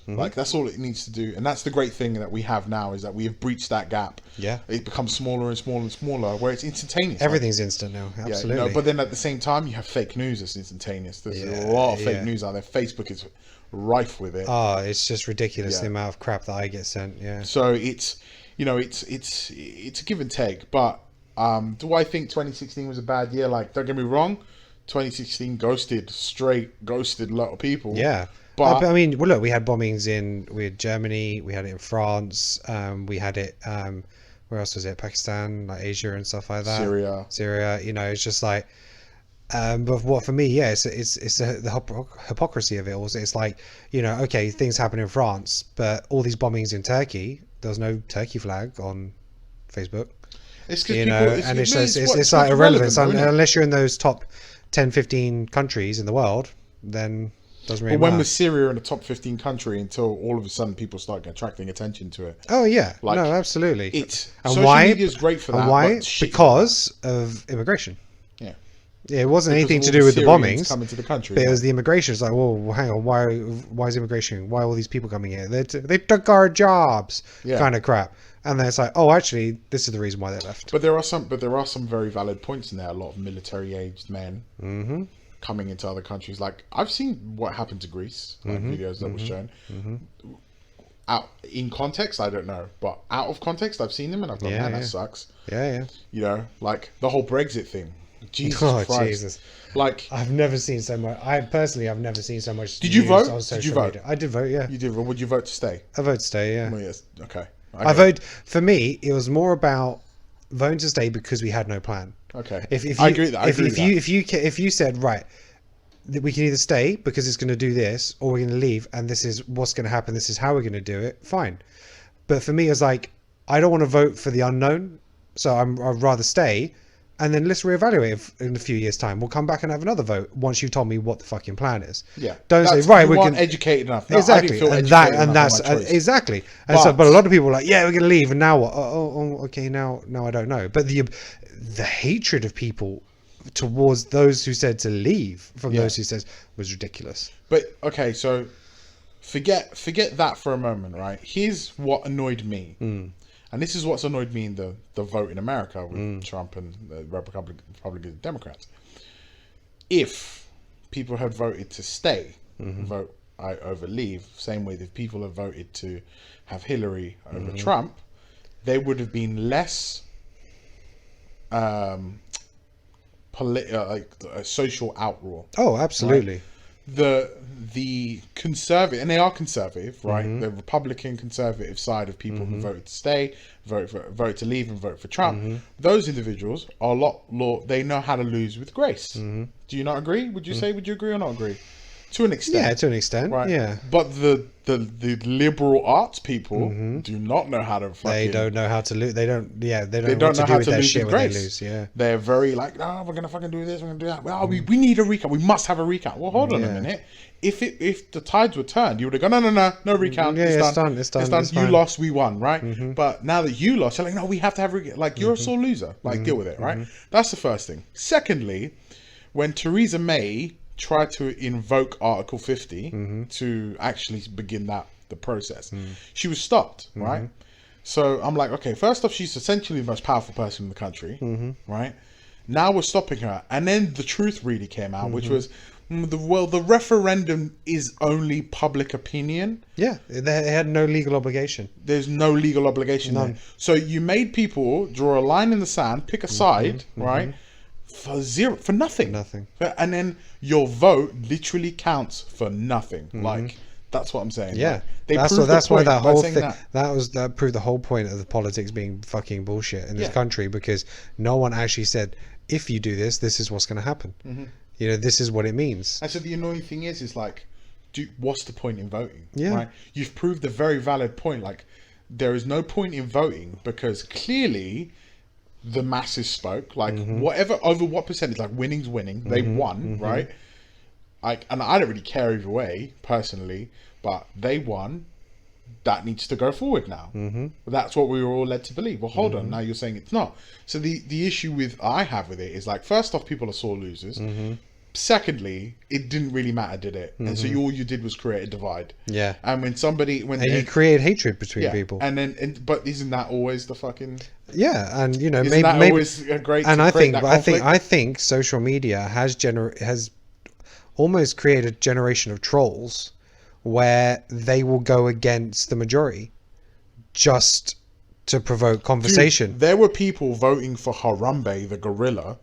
Like, that's all it needs to do, and that's the great thing that we have now, is that we have breached that gap. It becomes smaller and smaller and smaller, where it's instantaneous. Everything's instant now. Absolutely. You know, but then at the same time, you have fake news that's instantaneous. There's a lot of fake news out there. Facebook is rife with it. Oh, it's just ridiculous, the amount of crap that I get sent. So it's, you know, it's a give and take. But do I think 2016 was a bad year? Like, don't get me wrong, 2016 ghosted a lot of people. But I mean, well, look, we had bombings in Germany, we had it in France, we had it, where else was it? Pakistan, like Asia and stuff like that. Syria. You know, it's just like, but what for me, it's the hypocrisy of it also. It's like, you know, okay, things happen in France, but all these bombings in Turkey, there was no Turkey flag on Facebook. It's, you know, and it's like irrelevant. Unless you're in those top 10, 15 countries in the world, then. But when was Syria in a top 15 country until all of a sudden people start attracting attention to it? Oh yeah, like, no, absolutely. Social media is great for that. And why? Because of immigration. It wasn't anything to do with the bombings coming to the country. But it was the immigration. It's like, well, hang on, why is immigration? Why are all these people coming here? They took our jobs, kind of crap. And then it's like, oh, actually, this is the reason why they left. But there are some very valid points in there. A lot of military-aged men. coming into other countries. Like I've seen what happened to Greece, like videos that were shown. Out in context, I don't know, but out of context, I've seen them and I've gone, man, that sucks. Yeah. You know, like the whole Brexit thing. Jesus Christ. Jesus. Like I've never seen so much. I've never seen so much. Did you news vote? on Did social you vote? media. I did vote. Yeah. You did. Would you vote to stay? I voted to stay. Yeah. Well, yes. Okay. I vote. For me, it was more about voting to stay because we had no plan. Okay. If you, I agree with that. If you said right, that we can either stay because it's going to do this, or we're going to leave, and this is what's going to happen. This is how we're going to do it. Fine. But for me, it's like I don't want to vote for the unknown, so I'd rather stay, and then let's reevaluate in a few years' time. We'll come back and have another vote once you've told me what the fucking plan is. Yeah. Don't say right. You We're weren't educated enough. No, exactly, I didn't feel and educated enough that's on my choice. exactly. And but a lot of people are like, yeah, we're going to leave, and now what? Oh, okay, now I don't know. But the hatred of people towards those who said to leave from those who said was ridiculous. But okay, so forget that for a moment, right? Here's what annoyed me, and this is what's annoyed me in the vote in America with Trump and the Republicans and Democrats. If people had voted to stay, vote over leave, same way that people have voted to have Hillary over Trump, they would have been less social outroar. Oh, absolutely. Right? The conservative, and they are conservative, right? The Republican conservative side of people who voted to stay, vote to leave, and vote for Trump. Those individuals are a lot. They know how to lose with grace. Do you not agree? Would you say? Would you agree or not agree? To an extent. Yeah, to an extent. Right. Yeah. But the liberal arts people do not know how to fucking... They don't know how to lose. They don't. Yeah, they don't, They know don't what know to do how with to their lose shit with when they grace. lose. Yeah. They're very like, no, we're gonna fucking do this. We're gonna do that. Well, we need a recount. We must have a recount. Well, hold on a minute. If the tides were turned, you would have gone, no recount. It's done. It's done. You fine. lost, we won, right? But now that you lost, you're like, no, we have to have a recount. Like, you're a sore loser. Like, deal with it, right? That's the first thing. Secondly, when Theresa May tried to invoke Article 50 to actually begin the process, she was stopped, right? So I'm like, okay, first off, she's essentially the most powerful person in the country, right? Now we're stopping her. And then the truth really came out, which was, the referendum is only public opinion. Yeah, they had no legal obligation. There's no legal obligation there. So you made people draw a line in the sand, pick a side, right? For nothing. Nothing. And then your vote literally counts for nothing. Like, that's what I'm saying. Yeah, like, that's why that whole thing that. that proved the whole point of the politics being fucking bullshit in this country, because no one actually said, if you do this, this is what's going to happen. You know, this is what it means. And so the annoying thing is like, what's the point in voting? Yeah. Right? You've proved a very valid point. Like, there is no point in voting because clearly the masses spoke. Like, whatever, over what percentage, like, winning's winning. They won, right? Like, and I don't really care either way, personally, but they won. That needs to go forward now. That's what we were all led to believe. Well, hold on, now you're saying it's not. So the issue I have with it is, like, first off, people are sore losers. Secondly, it didn't really matter, did it? And so all you did was create a divide. Yeah. And you create hatred between people. But isn't that always the fucking... Yeah, and you know, isn't that always a great... And I think think social media has almost created a generation of trolls where they will go against the majority just to provoke conversation. Dude, there were people voting for Harambe, the gorilla,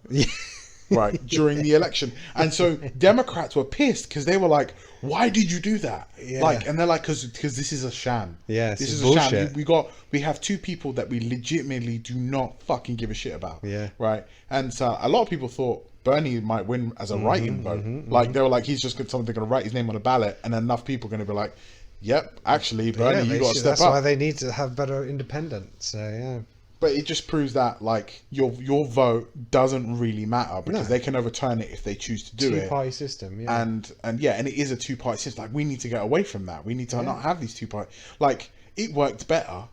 right, during the election. And so Democrats were pissed because they were like, why did you do that? Yeah. Like, and they're like, because this is a sham. Yeah, this is bullshit. a sham. We have two people that we legitimately do not fucking give a shit about. Yeah. Right. And so a lot of people thought Bernie might win as a write-in vote. Like, they were like, he's just going to write his name on a ballot, and enough people are going to be like, yep, actually, Bernie, you got to step that's up. why they need to have better independence. So yeah. But it just proves that, like, your vote doesn't really matter because they can overturn it if they choose to do it. Two-party system, yeah. And it is a two-party system. Like, we need to get away from that. We need to not have these two-party... Like, it worked better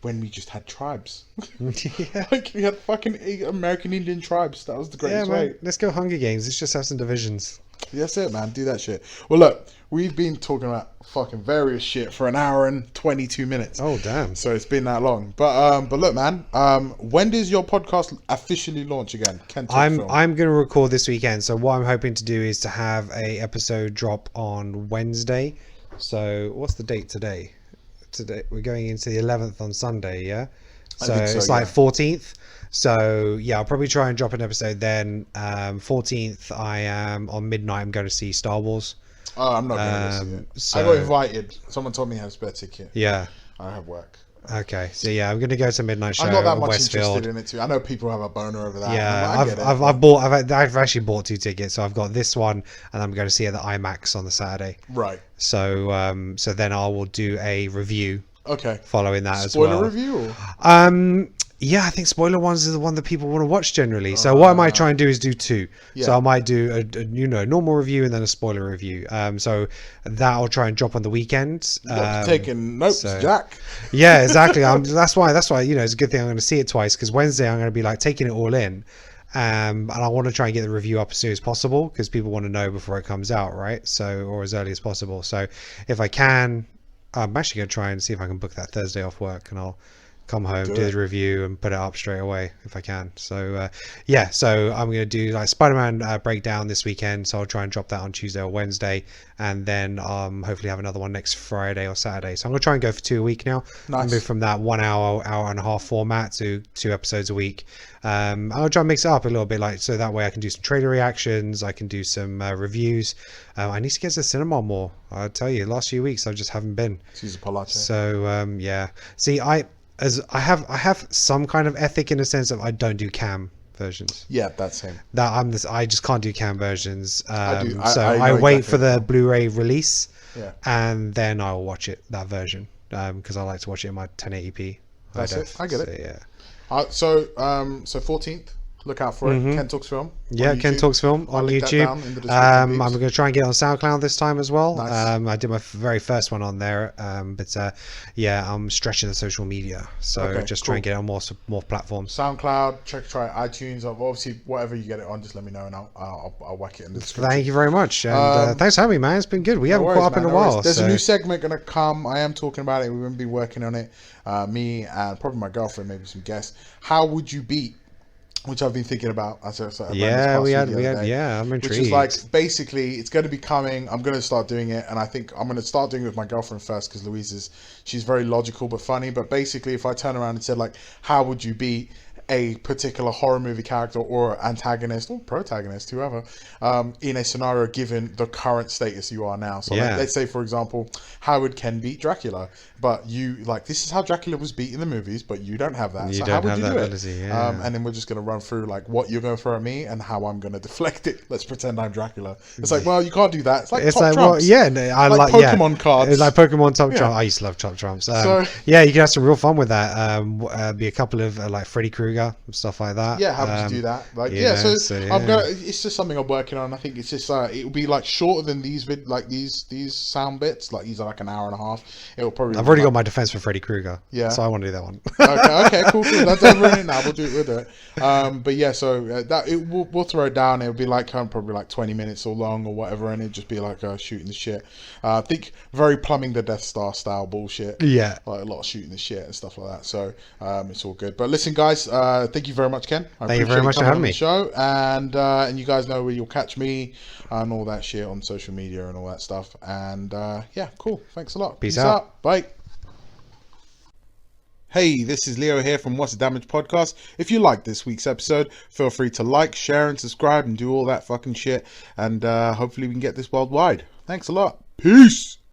when we just had tribes. Like, we had fucking American Indian tribes. That was the greatest way. Let's go Hunger Games. Let's just have some divisions. That's it, man. Do that shit. Well, look, we've been talking about fucking various shit for an hour and 22 minutes. Oh, damn. So it's been that long. But look, man, when does your podcast officially launch again? I'm going to record this weekend. So what I'm hoping to do is to have a episode drop on Wednesday. So what's the date today? Today we're going into the 11th on Sunday, yeah? So it's like 14th. So yeah, I'll probably try and drop an episode then. 14th, I am on midnight. I'm going to see Star Wars. Oh, I'm not going to see it. So, I got invited. Someone told me I have a spare ticket. Yeah. I have work. Okay, so yeah, I'm going to go to midnight show. I'm not that in much Westfield. interested in it too. I know people have a boner over that. Yeah, I've actually bought 2 tickets. So I've got this one, and I'm going to see it at the IMAX on the Saturday. Right. So so then I will do a review. Okay. Following that as well. Spoiler review? Or? Yeah, I think spoiler ones is the one that people want to watch generally. So what I might try and do is do 2. Yeah. So I might do a normal review and then a spoiler review. So that I'll try and drop on the weekend. Taking notes, Jack. Yeah, exactly. That's why it's a good thing I'm going to see it twice, because Wednesday I'm going to be like taking it all in. And I want to try and get the review up as soon as possible, because people want to know before it comes out, right? So, or as early as possible. So if I can, I'm actually going to try and see if I can book that Thursday off work, and I'll come home, do the review, and put it up straight away if I can. So so I'm going to do like Spider-Man breakdown this weekend, so I'll try and drop that on Tuesday or Wednesday, and then hopefully have another one next Friday or Saturday. So I'm going to try and go for 2 a week now. Nice. Move from that 1 hour and a half format to 2 episodes a week. I'll try and mix it up a little bit, like, so that way I can do some trailer reactions, I can do some reviews. I need to get to the cinema more. I'll tell you, last few weeks I just haven't been. So yeah, see, I have some kind of ethic in the sense of I don't do cam versions. Yeah, that's same. I just can't do cam versions. I wait for the Blu-ray release, and then I'll watch that version, because I like to watch it in my 1080p. That's it. I get it. Yeah. So 14th. Look out for it. Ken Talks Film. Yeah, Ken Talks Film on YouTube. I'm going to try and get on SoundCloud this time as well. Nice. I did my very first one on there, but I'm stretching the social media, so try and get it on more platforms. SoundCloud, try iTunes. Obviously, whatever you get it on, just let me know, and I'll whack it in the description. Thank you very much, and thanks for having me, man. It's been good. We haven't caught up in a while. There's a new segment going to come. I am talking about it. We're going to be working on it. Me and probably my girlfriend, maybe some guests. How would you beat? Which I've been thinking about. I'm intrigued. Which is like, basically, it's going to be coming. I'm going to start doing it, and I think I'm going to start doing it with my girlfriend first, because Louise she's very logical but funny. But basically, if I turn around and said, like, how would you beat a particular horror movie character or antagonist or protagonist, whoever, in a scenario given the current status you are now. So like, let's say, for example, how would Ken beat Dracula? But you, like, this is how Dracula was beat in the movies, but you don't have that. So how would you do it? And then we're just going to run through, like, what you're going to throw at me and how I'm going to deflect it. Let's pretend I'm Dracula. It's like, well, you can't do that. It's like top trumps. I like Pokemon cards. It's like Pokemon top trumps. I used to love top trumps. You can have some real fun with that. Be a couple of like Freddy Krueger, stuff like that. Yeah, how would you do that? Like, I'm gonna. It's just something I'm working on. I think it's just it will be like shorter than these these sound bits. Like, these are like an hour and a half. It'll probably. I've already got my defense for Freddy Krueger. Yeah, so I want to do that one. okay, cool. That's over it now. We'll do it. But yeah, so we'll throw it down. It'll be like probably like 20 minutes or long or whatever, and it'll just be like shooting the shit. I think very plumbing the Death Star style bullshit. Yeah, like a lot of shooting the shit and stuff like that. So it's all good. But listen, guys, thank you very much, Ken. Thank you very much for having me. The show, and you guys know where you'll catch me and all that shit on social media and all that stuff. And cool. Thanks a lot. Peace out. Bye. Hey, this is Leo here from What's the Damage podcast. If you liked this week's episode, feel free to like, share, and subscribe, and do all that fucking shit. And hopefully we can get this worldwide. Thanks a lot. Peace.